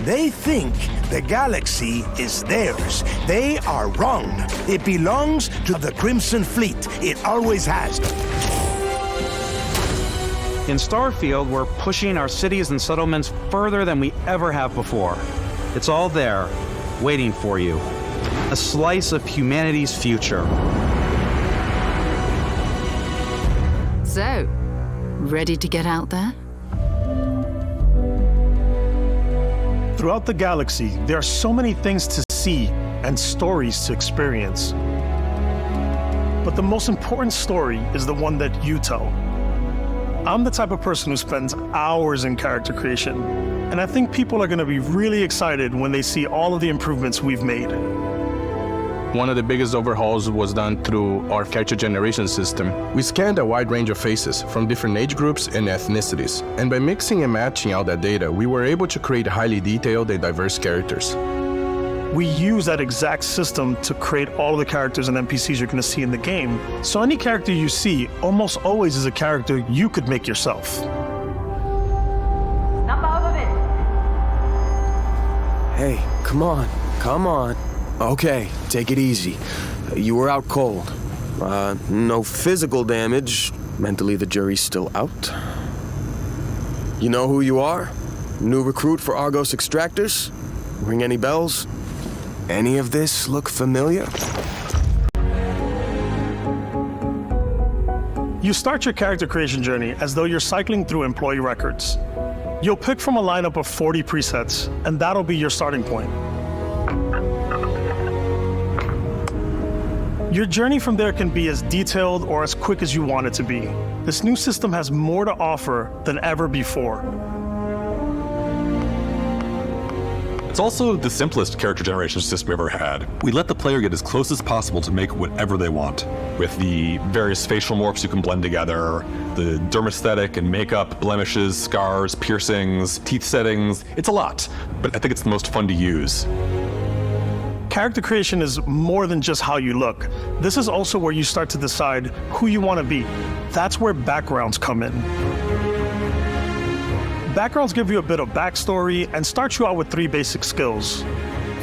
They think the galaxy is theirs. They are wrong. It belongs to the Crimson Fleet. It always has. In Starfield, we're pushing our cities and settlements further than we ever have before. It's all there, waiting for you. A slice of humanity's future. So, ready to get out there? Throughout the galaxy, there are so many things to see and stories to experience. But the most important story is the one that you tell. I'm the type of person who spends hours in character creation, and I think people are going to be really excited when they see all of the improvements we've made. One of the biggest overhauls was done through our character generation system. We scanned a wide range of faces from different age groups and ethnicities, and by mixing and matching all that data, we were able to create highly detailed and diverse characters. We use that exact system to create all of the characters and NPCs you're going to see in the game. So any character you see almost always is a character you could make yourself. Snap out of it! Hey, come on. Okay, take it easy. You were out cold. No physical damage. Mentally, the jury's still out. You know who you are? New recruit for Argos Extractors? Ring any bells? Any of this look familiar? You start your character creation journey as though you're cycling through employee records. You'll pick from a lineup of 40 presets, and that'll be your starting point. Your journey from there can be as detailed or as quick as you want it to be. This new system has more to offer than ever before. It's also the simplest character generation system we've ever had. We let the player get as close as possible to make whatever they want. With the various facial morphs you can blend together, the dermesthetic and makeup, blemishes, scars, piercings, teeth settings, it's a lot, but I think it's the most fun to use. Character creation is more than just how you look. This is also where you start to decide who you want to be. That's where backgrounds come in. Backgrounds give you a bit of backstory and start you out with 3 basic skills.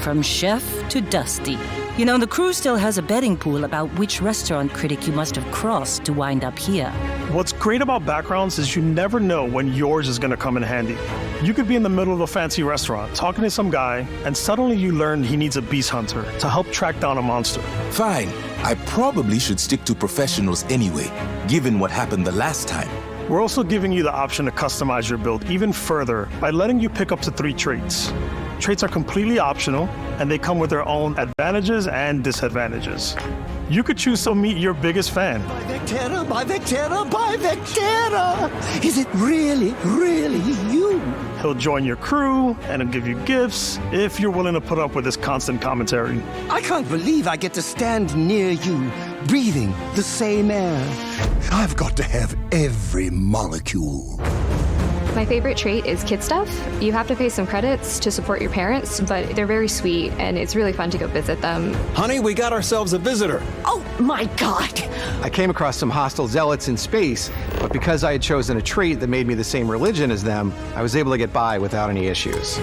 From chef to Dusty. You know, the crew still has a betting pool about which restaurant critic you must have crossed to wind up here. What's great about backgrounds is you never know when yours is going to come in handy. You could be in the middle of a fancy restaurant talking to some guy, and suddenly you learn he needs a beast hunter to help track down a monster. Fine. I probably should stick to professionals anyway, given what happened the last time. We're also giving you the option to customize your build even further by letting you pick up to 3 traits. Traits are completely optional, and they come with their own advantages and disadvantages. You could choose to meet your biggest fan. By Vectera! Is it really you? He'll join your crew, and he'll give you gifts if you're willing to put up with his constant commentary. I can't believe I get to stand near you, breathing the same air. I've got to have every molecule. My favorite trait is kid stuff. You have to pay some credits to support your parents, but they're very sweet, and it's really fun to go visit them. Honey, we got ourselves a visitor. Oh my God! I came across some hostile zealots in space, but because I had chosen a trait that made me the same religion as them, I was able to get by without any issues.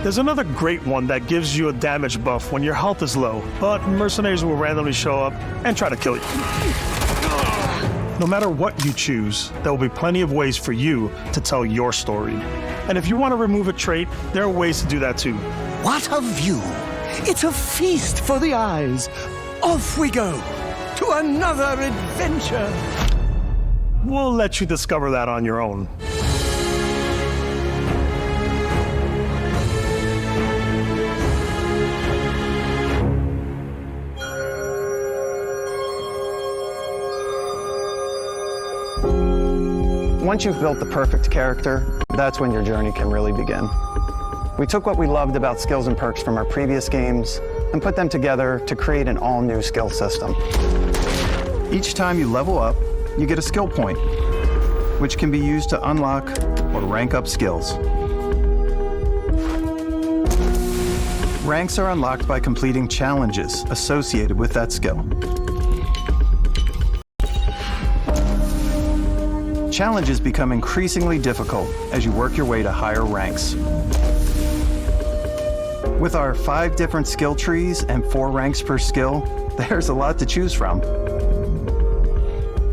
There's another great one that gives you a damage buff when your health is low, but mercenaries will randomly show up and try to kill you. No matter what you choose, there will be plenty of ways for you to tell your story. And if you want to remove a trait, there are ways to do that too. What a view! It's a feast for the eyes. Off we go to another adventure. We'll let you discover that on your own. Once you've built the perfect character, that's when your journey can really begin. We took what we loved about skills and perks from our previous games and put them together to create an all-new skill system. Each time you level up, you get a skill point, which can be used to unlock or rank up skills. Ranks are unlocked by completing challenges associated with that skill. Challenges become increasingly difficult as you work your way to higher ranks. With our 5 different skill trees and 4 ranks per skill, there's a lot to choose from.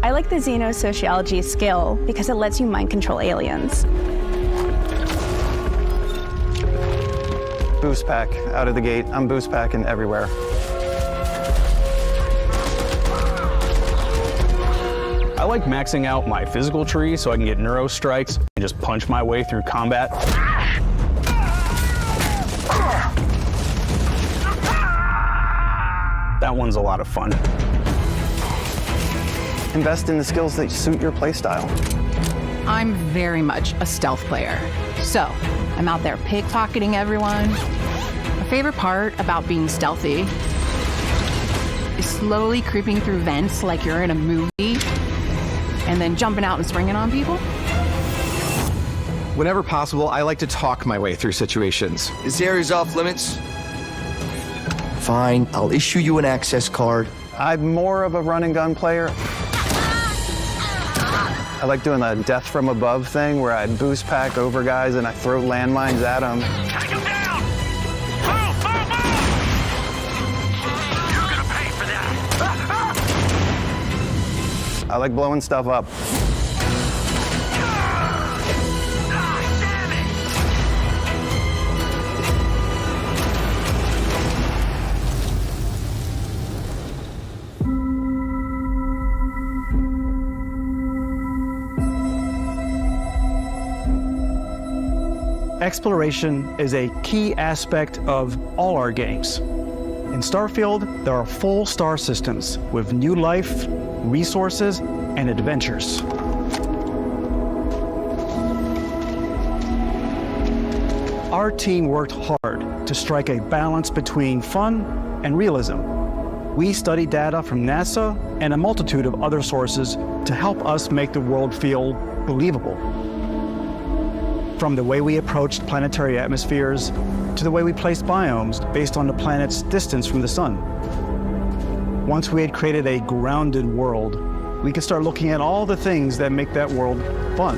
I like the Xenosociology skill because it lets you mind control aliens. Boost pack out of the gate. I'm boost packing everywhere. I like maxing out my physical tree so I can get neuro strikes and just punch my way through combat. That one's a lot of fun. Invest in the skills that suit your playstyle. I'm very much a stealth player. So, I'm out there pickpocketing everyone. My favorite part about being stealthy is slowly creeping through vents like you're in a movie, and then jumping out and springing on people. Whenever possible, I like to talk my way through situations. This area's off limits. Fine, I'll issue you an access card. I'm more of a run and gun player. I like doing the death from above thing where I boost pack over guys and I throw landmines at them. Take him down! Move, move, move! You're gonna pay for that! I like blowing stuff up. Exploration is a key aspect of all our games. In Starfield, there are full star systems with new life, resources, and adventures. Our team worked hard to strike a balance between fun and realism. We studied data from NASA and a multitude of other sources to help us make the world feel believable. From the way we approached planetary atmospheres to the way we placed biomes based on the planet's distance from the sun. Once we had created a grounded world, we could start looking at all the things that make that world fun.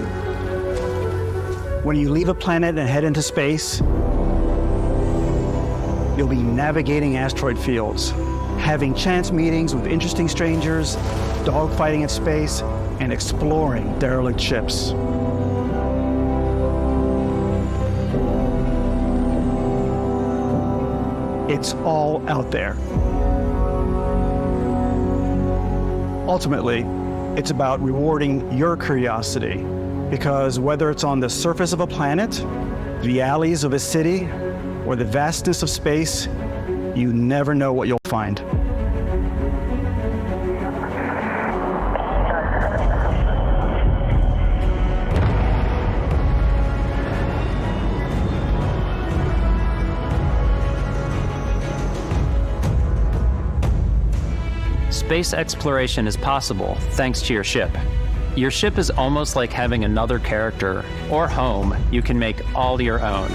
When you leave a planet and head into space, you'll be navigating asteroid fields, having chance meetings with interesting strangers, dogfighting in space, and exploring derelict ships. It's all out there. Ultimately, it's about rewarding your curiosity, because whether it's on the surface of a planet, the alleys of a city, or the vastness of space, you never know what you'll find. Space exploration is possible thanks to your ship. Your ship is almost like having another character or home you can make all your own.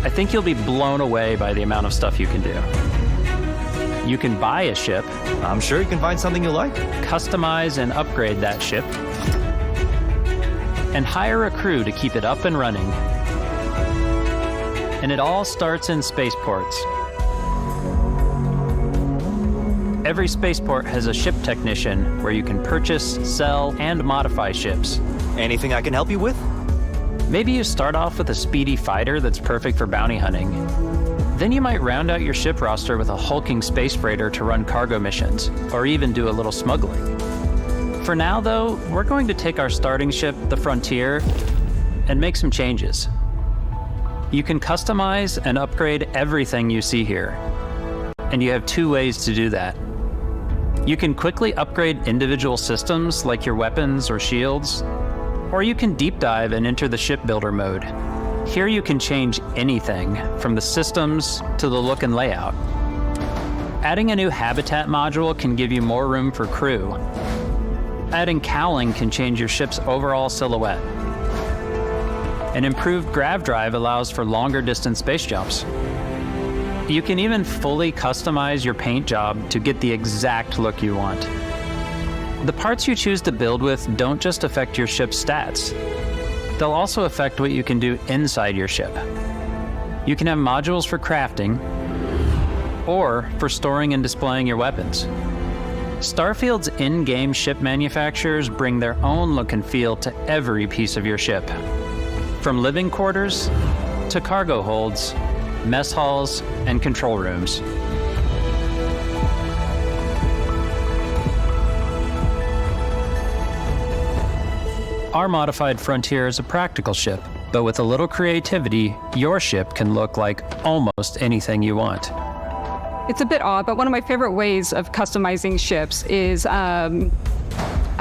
I think you'll be blown away by the amount of stuff you can do. You can buy a ship. I'm sure you can find something you like. Customize and upgrade that ship. And hire a crew to keep it up and running. And it all starts in spaceports. Every spaceport has a ship technician where you can purchase, sell, and modify ships. Anything I can help you with? Maybe you start off with a speedy fighter that's perfect for bounty hunting. Then you might round out your ship roster with a hulking space freighter to run cargo missions, or even do a little smuggling. For now, though, we're going to take our starting ship, the Frontier, and make some changes. You can customize and upgrade everything you see here, and you have 2 ways to do that. You can quickly upgrade individual systems like your weapons or shields, or you can deep dive and enter the shipbuilder mode. Here you can change anything, from the systems to the look and layout. Adding a new habitat module can give you more room for crew. Adding cowling can change your ship's overall silhouette. An improved grav drive allows for longer distance space jumps. You can even fully customize your paint job to get the exact look you want. The parts you choose to build with don't just affect your ship's stats. They'll also affect what you can do inside your ship. You can have modules for crafting or for storing and displaying your weapons. Starfield's in-game ship manufacturers bring their own look and feel to every piece of your ship. From living quarters to cargo holds, mess halls, and control rooms. Our modified Frontier is a practical ship, but with a little creativity, your ship can look like almost anything you want. It's a bit odd, but one of my favorite ways of customizing ships is I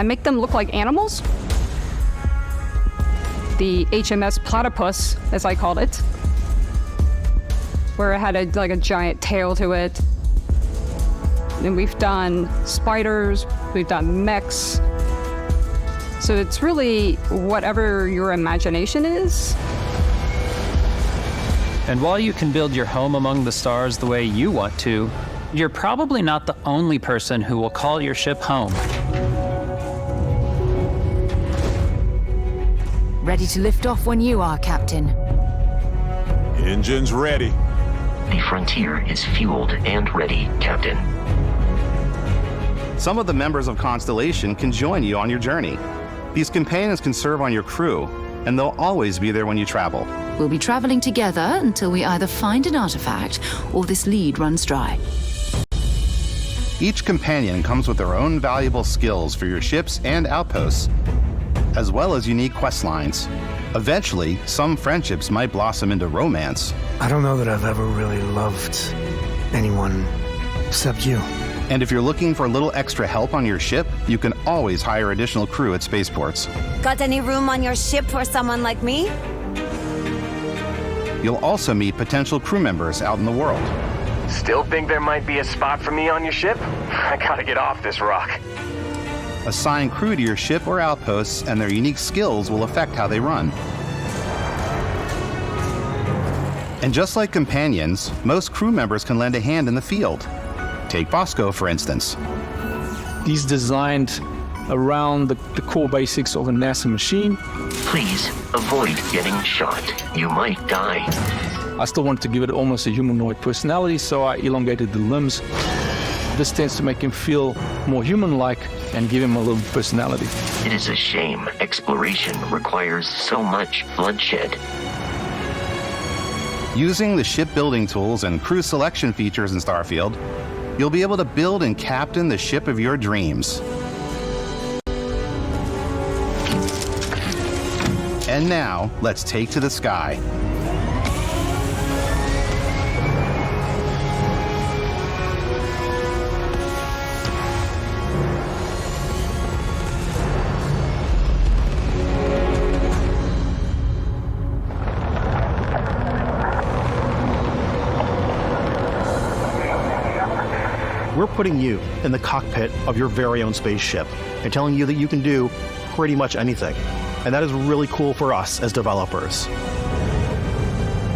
make them look like animals. The HMS Platypus, as I called it, where it had a giant tail to it. And we've done spiders, we've done mechs. So it's really whatever your imagination is. And while you can build your home among the stars the way you want to, you're probably not the only person who will call your ship home. Ready to lift off when you are, Captain. Engines ready. The Frontier is fueled and ready, Captain. Some of the members of Constellation can join you on your journey. These companions can serve on your crew, and they'll always be there when you travel. We'll be traveling together until we either find an artifact or this lead runs dry. Each companion comes with their own valuable skills for your ships and outposts, as well as unique quest lines. Eventually, some friendships might blossom into romance. I don't know that I've ever really loved anyone except you. And if you're looking for a little extra help on your ship, you can always hire additional crew at spaceports. Got any room on your ship for someone like me? You'll also meet potential crew members out in the world. Still think there might be a spot for me on your ship? I gotta get off this rock. Assign crew to your ship or outposts, and their unique skills will affect how they run. And just like companions, most crew members can lend a hand in the field. Take Bosco, for instance. He's designed around the core basics of a NASA machine. Please avoid getting shot. You might die. I still wanted to give it almost a humanoid personality, so I elongated the limbs. This tends to make him feel more human-like and give him a little personality. It is a shame exploration requires so much bloodshed. Using the shipbuilding tools and crew selection features in Starfield, you'll be able to build and captain the ship of your dreams. And now, let's take to the sky. We're putting you in the cockpit of your very own spaceship and telling you that you can do pretty much anything, and that is really cool for us as developers.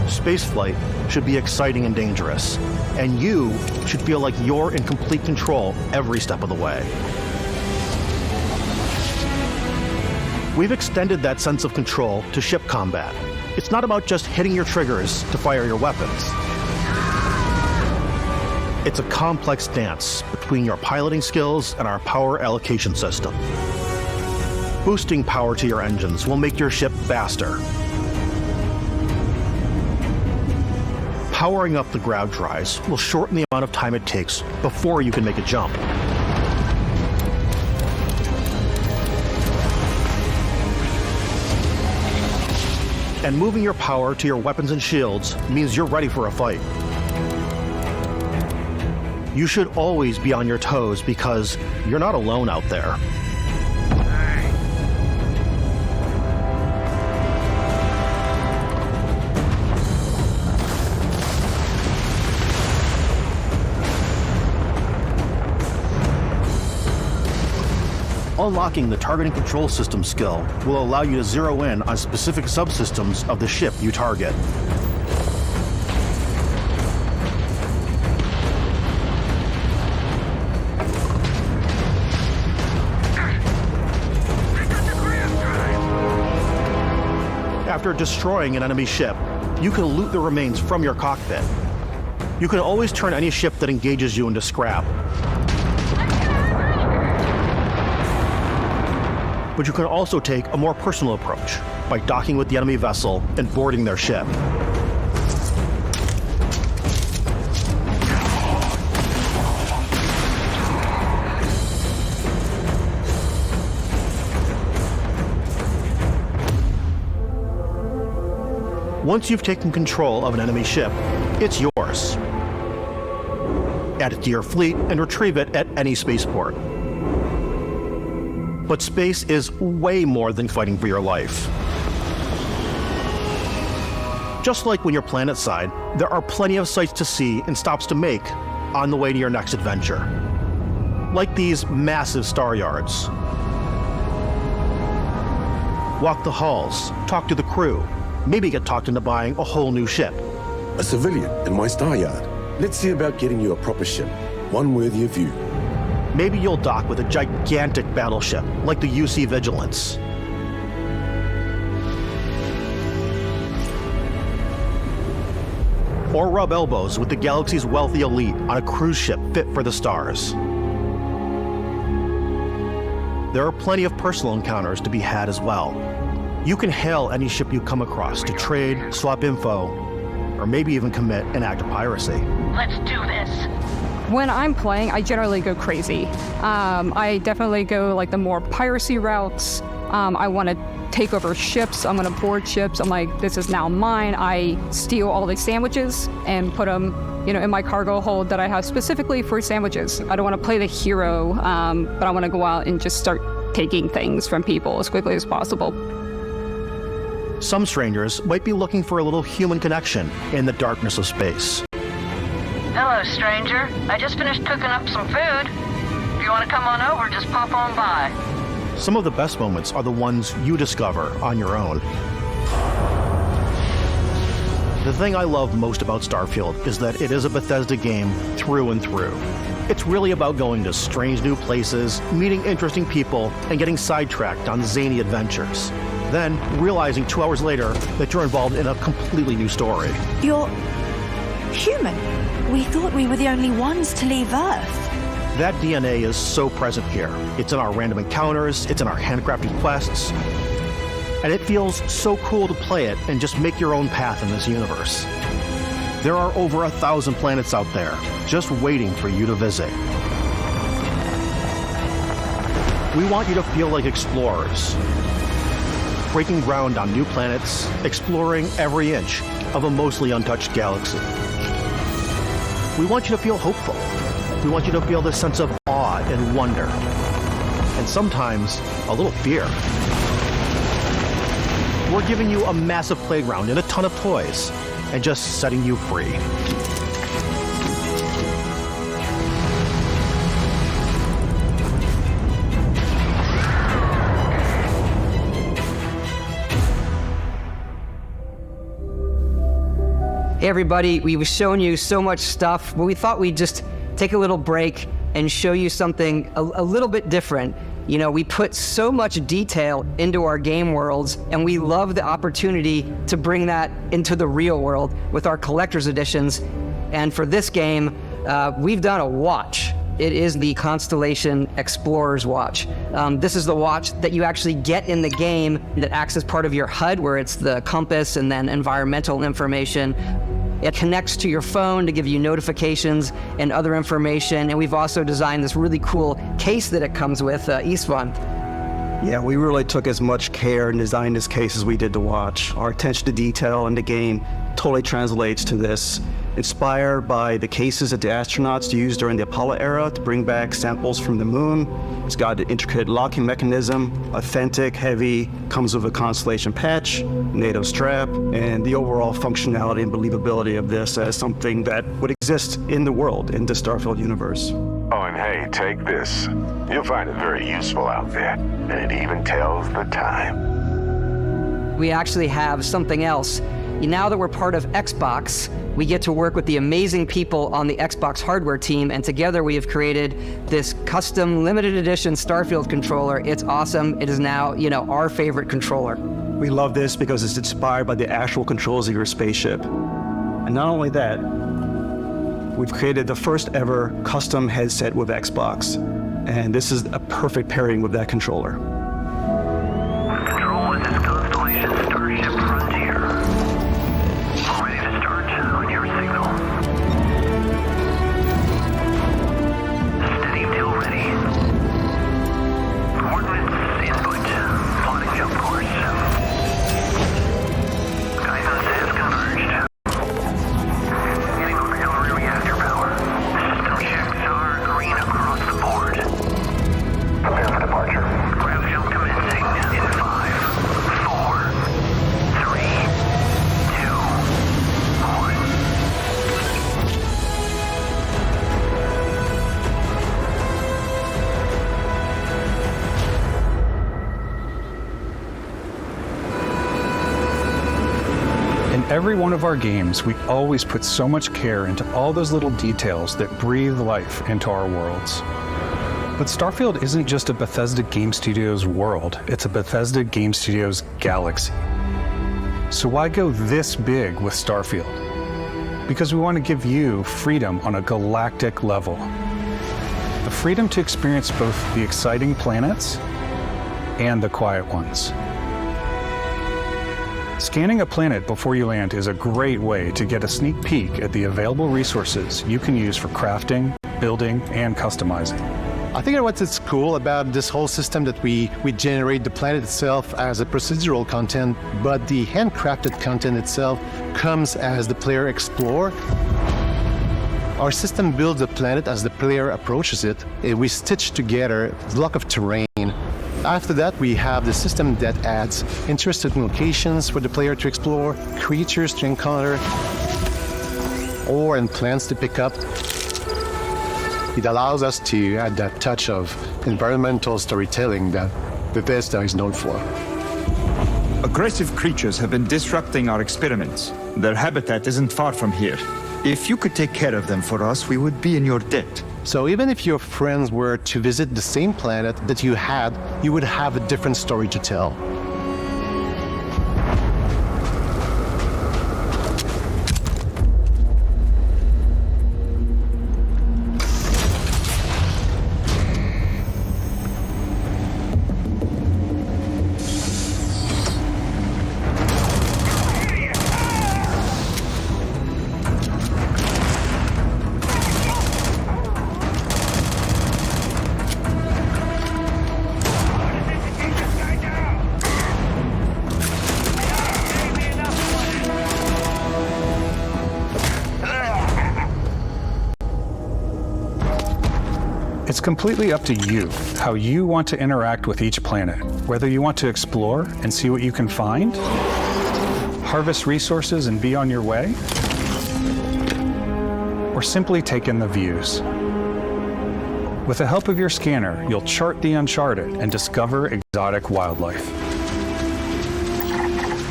Spaceflight should be exciting and dangerous, and you should feel like you're in complete control every step of the way. We've extended that sense of control to ship combat. It's not about just hitting your triggers to fire your weapons. It's a complex dance between your piloting skills and our power allocation system. Boosting power to your engines will make your ship faster. Powering up the grav drives will shorten the amount of time it takes before you can make a jump. And moving your power to your weapons and shields means you're ready for a fight. You should always be on your toes because you're not alone out there. Unlocking the targeting control system skill will allow you to zero in on specific subsystems of the ship you target. After destroying an enemy ship, you can loot the remains from your cockpit. You can always turn any ship that engages you into scrap. But you can also take a more personal approach by docking with the enemy vessel and boarding their ship. Once you've taken control of an enemy ship, it's yours. Add it to your fleet and retrieve it at any spaceport. But space is way more than fighting for your life. Just like when you're planetside, there are plenty of sights to see and stops to make on the way to your next adventure. Like these massive star yards. Walk the halls, talk to the crew, maybe get talked into buying a whole new ship. A civilian in my star yard. Let's see about getting you a proper ship, one worthy of you. Maybe you'll dock with a gigantic battleship, like the UC Vigilance. Or rub elbows with the galaxy's wealthy elite on a cruise ship fit for the stars. There are plenty of personal encounters to be had as well. You can hail any ship you come across to trade, swap info, or maybe even commit an act of piracy. Let's do this. When I'm playing, I generally go crazy. I definitely go like the more piracy routes. I want to take over ships. I'm going to board ships. I'm like, this is now mine. I steal all the sandwiches and put them, in my cargo hold that I have specifically for sandwiches. I don't want to play the hero, but I want to go out and just start taking things from people as quickly as possible. Some strangers might be looking for a little human connection in the darkness of space. Hello, stranger. I just finished cooking up some food. If you want to come on over, just pop on by. Some of the best moments are the ones you discover on your own. The thing I love most about Starfield is that it is a Bethesda game through and through. It's really about going to strange new places, meeting interesting people, and getting sidetracked on zany adventures. Then realizing 2 hours later that you're involved in a completely new story. You're human. We thought we were the only ones to leave Earth. That DNA is so present here. It's in our random encounters, it's in our handcrafted quests, and it feels so cool to play it and just make your own path in this universe. There are over 1,000 planets out there, just waiting for you to visit. We want you to feel like explorers, breaking ground on new planets, exploring every inch of a mostly untouched galaxy. We want you to feel hopeful. We want you to feel this sense of awe and wonder, and sometimes a little fear. We're giving you a massive playground and a ton of toys, and just setting you free. Hey everybody, we've shown you so much stuff, but we thought we'd just take a little break and show you something a little bit different. You know, we put so much detail into our game worlds, and we love the opportunity to bring that into the real world with our collector's editions. And for this game, we've done a watch. It is the Constellation Explorer's Watch. This is the watch that you actually get in the game that acts as part of your HUD, where it's the compass and then environmental information. It connects to your phone to give you notifications and other information. And we've also designed this really cool case that it comes with, Istvan. Yeah, we really took as much care in designing this case as we did the watch. Our attention to detail in the game totally translates to this. Inspired by the cases that the astronauts used during the Apollo era to bring back samples from the moon. It's got an intricate locking mechanism, authentic, heavy, comes with a Constellation patch, NATO strap, and the overall functionality and believability of this as something that would exist in the world, in the Starfield universe. Oh, and hey, take this. You'll find it very useful out there, and it even tells the time. We actually have something else. Now that we're part of Xbox, we get to work with the amazing people on the Xbox hardware team, and together we have created this custom limited edition Starfield controller. It's awesome. It is now, you know, our favorite controller. We love this because it's inspired by the actual controls of your spaceship. And not only that, we've created the first ever custom headset with Xbox. And this is a perfect pairing with that controller. Control, this is Constellation Starship Frontier. Ready to start on your signal. Steady till ready. Coordinates input. Plotting jump course. Guidance has converged. Getting auxiliary reactor power. System checks are green across the board. Prepare for departure. Ground jump commencing in 5, 4, 3, 2, 1. In every one of our games, we always put so much care into all those little details that breathe life into our worlds. But Starfield isn't just a Bethesda Game Studios world, it's a Bethesda Game Studios galaxy. So why go this big with Starfield? Because we want to give you freedom on a galactic level. The freedom to experience both the exciting planets and the quiet ones. Scanning a planet before you land is a great way to get a sneak peek at the available resources you can use for crafting, building, and customizing. I think what's cool about this whole system that we generate the planet itself as a procedural content, but the handcrafted content itself comes as the player explore. Our system builds the planet as the player approaches it. We stitch together a block of terrain. After that, we have the system that adds interesting locations for the player to explore, creatures to encounter, ore and plants to pick up. It allows us to add that touch of environmental storytelling that Bethesda is known for. Aggressive creatures have been disrupting our experiments. Their habitat isn't far from here. If you could take care of them for us, we would be in your debt. So even if your friends were to visit the same planet that you had, you would have a different story to tell. It's completely up to you how you want to interact with each planet, whether you want to explore and see what you can find, harvest resources and be on your way, or simply take in the views. With the help of your scanner, you'll chart the uncharted and discover exotic wildlife.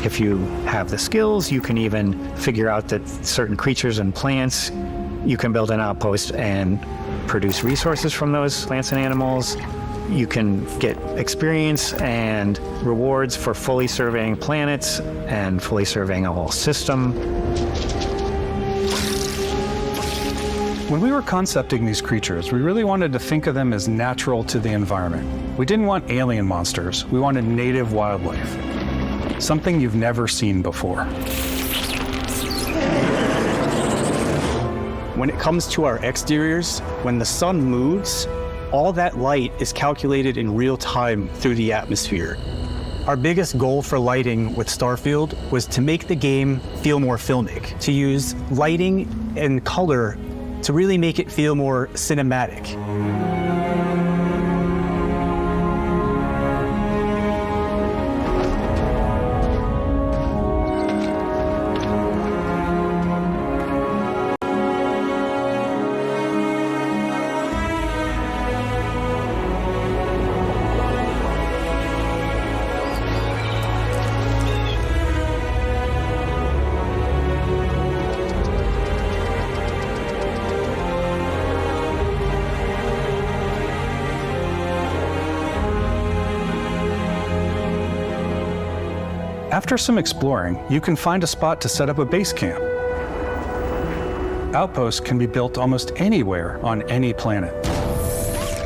If you have the skills, you can even figure out that certain creatures and plants, you can build an outpost and produce resources from those plants and animals. You can get experience and rewards for fully surveying planets and fully surveying a whole system. When we were concepting these creatures, we really wanted to think of them as natural to the environment. We didn't want alien monsters. We wanted native wildlife. Something you've never seen before. When it comes to our exteriors, when the sun moves, all that light is calculated in real time through the atmosphere. Our biggest goal for lighting with Starfield was to make the game feel more filmic, to use lighting and color to really make it feel more cinematic. After some exploring, you can find a spot to set up a base camp. Outposts can be built almost anywhere on any planet.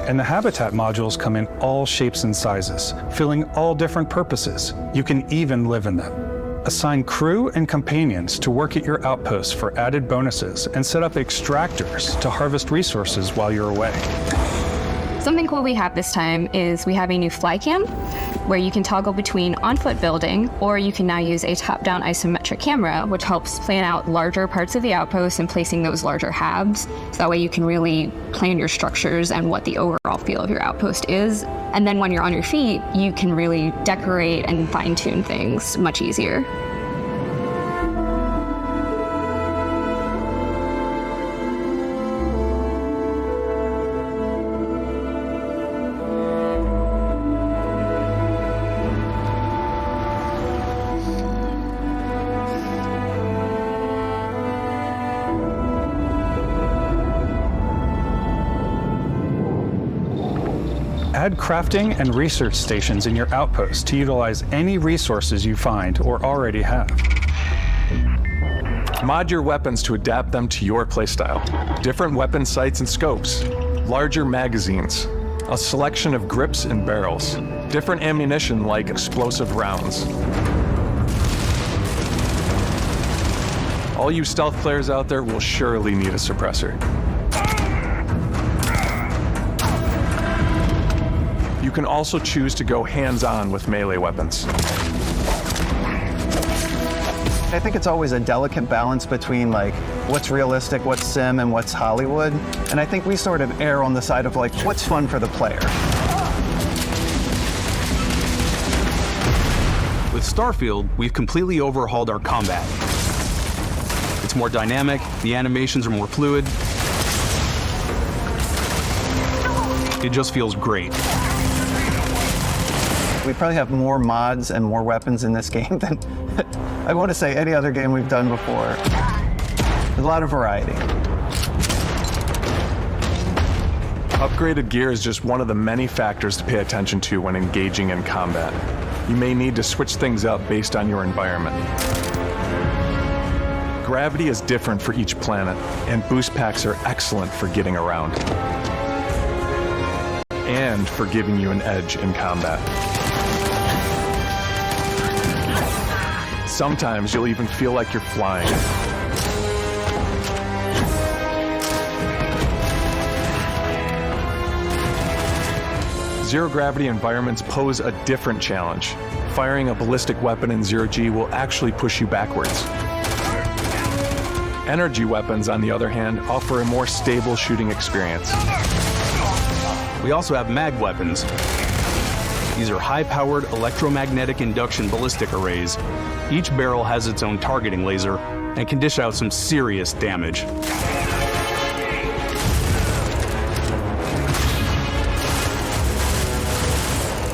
And the habitat modules come in all shapes and sizes, filling all different purposes. You can even live in them. Assign crew and companions to work at your outposts for added bonuses and set up extractors to harvest resources while you're away. Something cool we have this time is we have a new fly cam where you can toggle between on-foot building, or you can now use a top-down isometric camera, which helps plan out larger parts of the outpost and placing those larger halves. So that way you can really plan your structures and what the overall feel of your outpost is. And then when you're on your feet, you can really decorate and fine-tune things much easier. Add crafting and research stations in your outpost to utilize any resources you find or already have. Mod your weapons to adapt them to your playstyle. Different weapon sights and scopes, larger magazines, a selection of grips and barrels, different ammunition like explosive rounds. All you stealth players out there will surely need a suppressor. You can also choose to go hands-on with melee weapons. I think it's always a delicate balance between like what's realistic, what's sim, and what's Hollywood. And I think we sort of err on the side of like what's fun for the player. With Starfield, we've completely overhauled our combat. It's more dynamic, the animations are more fluid. It just feels great. We probably have more mods and more weapons in this game than I want to say any other game we've done before. There's a lot of variety. Upgraded gear is just one of the many factors to pay attention to when engaging in combat. You may need to switch things up based on your environment. Gravity is different for each planet, and boost packs are excellent for getting around. And for giving you an edge in combat. Sometimes you'll even feel like you're flying. Zero-gravity environments pose a different challenge. Firing a ballistic weapon in zero-G will actually push you backwards. Energy weapons, on the other hand, offer a more stable shooting experience. We also have mag weapons. These are high-powered electromagnetic induction ballistic arrays. Each barrel has its own targeting laser and can dish out some serious damage.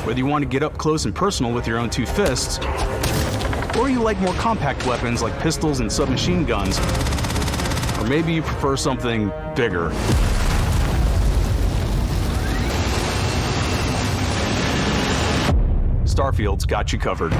Whether you want to get up close and personal with your own two fists, Or you like more compact weapons like pistols and submachine guns. Or maybe you prefer something bigger. Starfield's got you covered.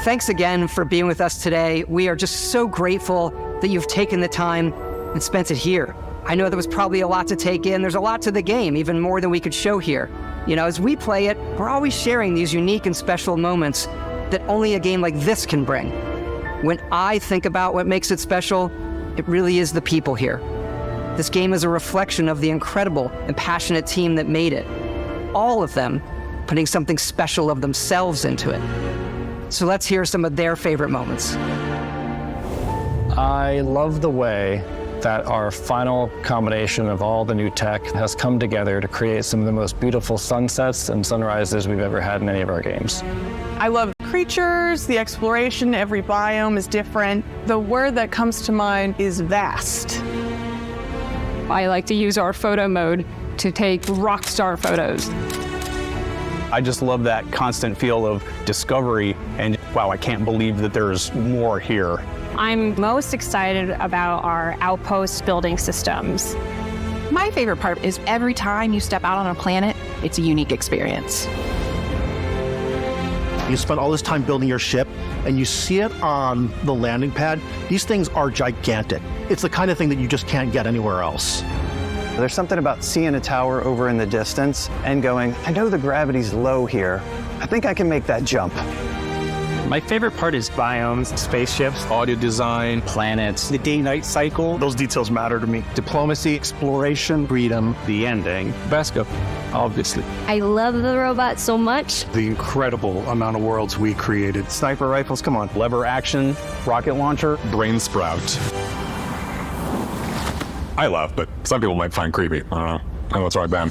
Thanks again for being with us today. We are just so grateful that you've taken the time and spent it here. I know there was probably a lot to take in. There's a lot to the game, even more than we could show here. You know, as we play it, we're always sharing these unique and special moments that only a game like this can bring. When I think about what makes it special, it really is the people here. This game is a reflection of the incredible and passionate team that made it. All of them putting something special of themselves into it. So let's hear some of their favorite moments. I love the way that our final combination of all the new tech has come together to create some of the most beautiful sunsets and sunrises we've ever had in any of our games. I love creatures, the exploration, every biome is different. The word that comes to mind is vast. I like to use our photo mode to take rock star photos. I just love that constant feel of discovery and, wow, I can't believe that there's more here. I'm most excited about our outpost building systems. My favorite part is every time you step out on a planet, it's a unique experience. You spend all this time building your ship and you see it on the landing pad. These things are gigantic. It's the kind of thing that you just can't get anywhere else. There's something about seeing a tower over in the distance and going, I know the gravity's low here. I think I can make that jump. My favorite part is biomes, spaceships, audio design, planets, the day-night cycle. Those details matter to me. Diplomacy, exploration, freedom, the ending. Vasco, obviously. I love the robot so much. The incredible amount of worlds we created. Sniper rifles, come on. Lever action, rocket launcher. Brain sprout. I love, but some people might find creepy. I don't know. I know it's right, Ben.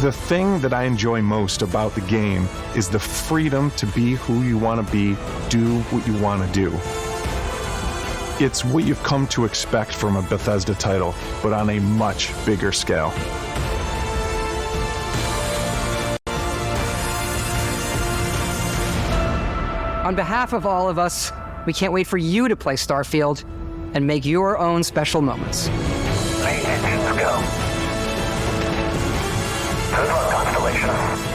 The thing that I enjoy most about the game is the freedom to be who you want to be, do what you want to do. It's what you've come to expect from a Bethesda title, but on a much bigger scale. On behalf of all of us, we can't wait for you to play Starfield and make your own special moments. Let's go. Good luck, Constellation.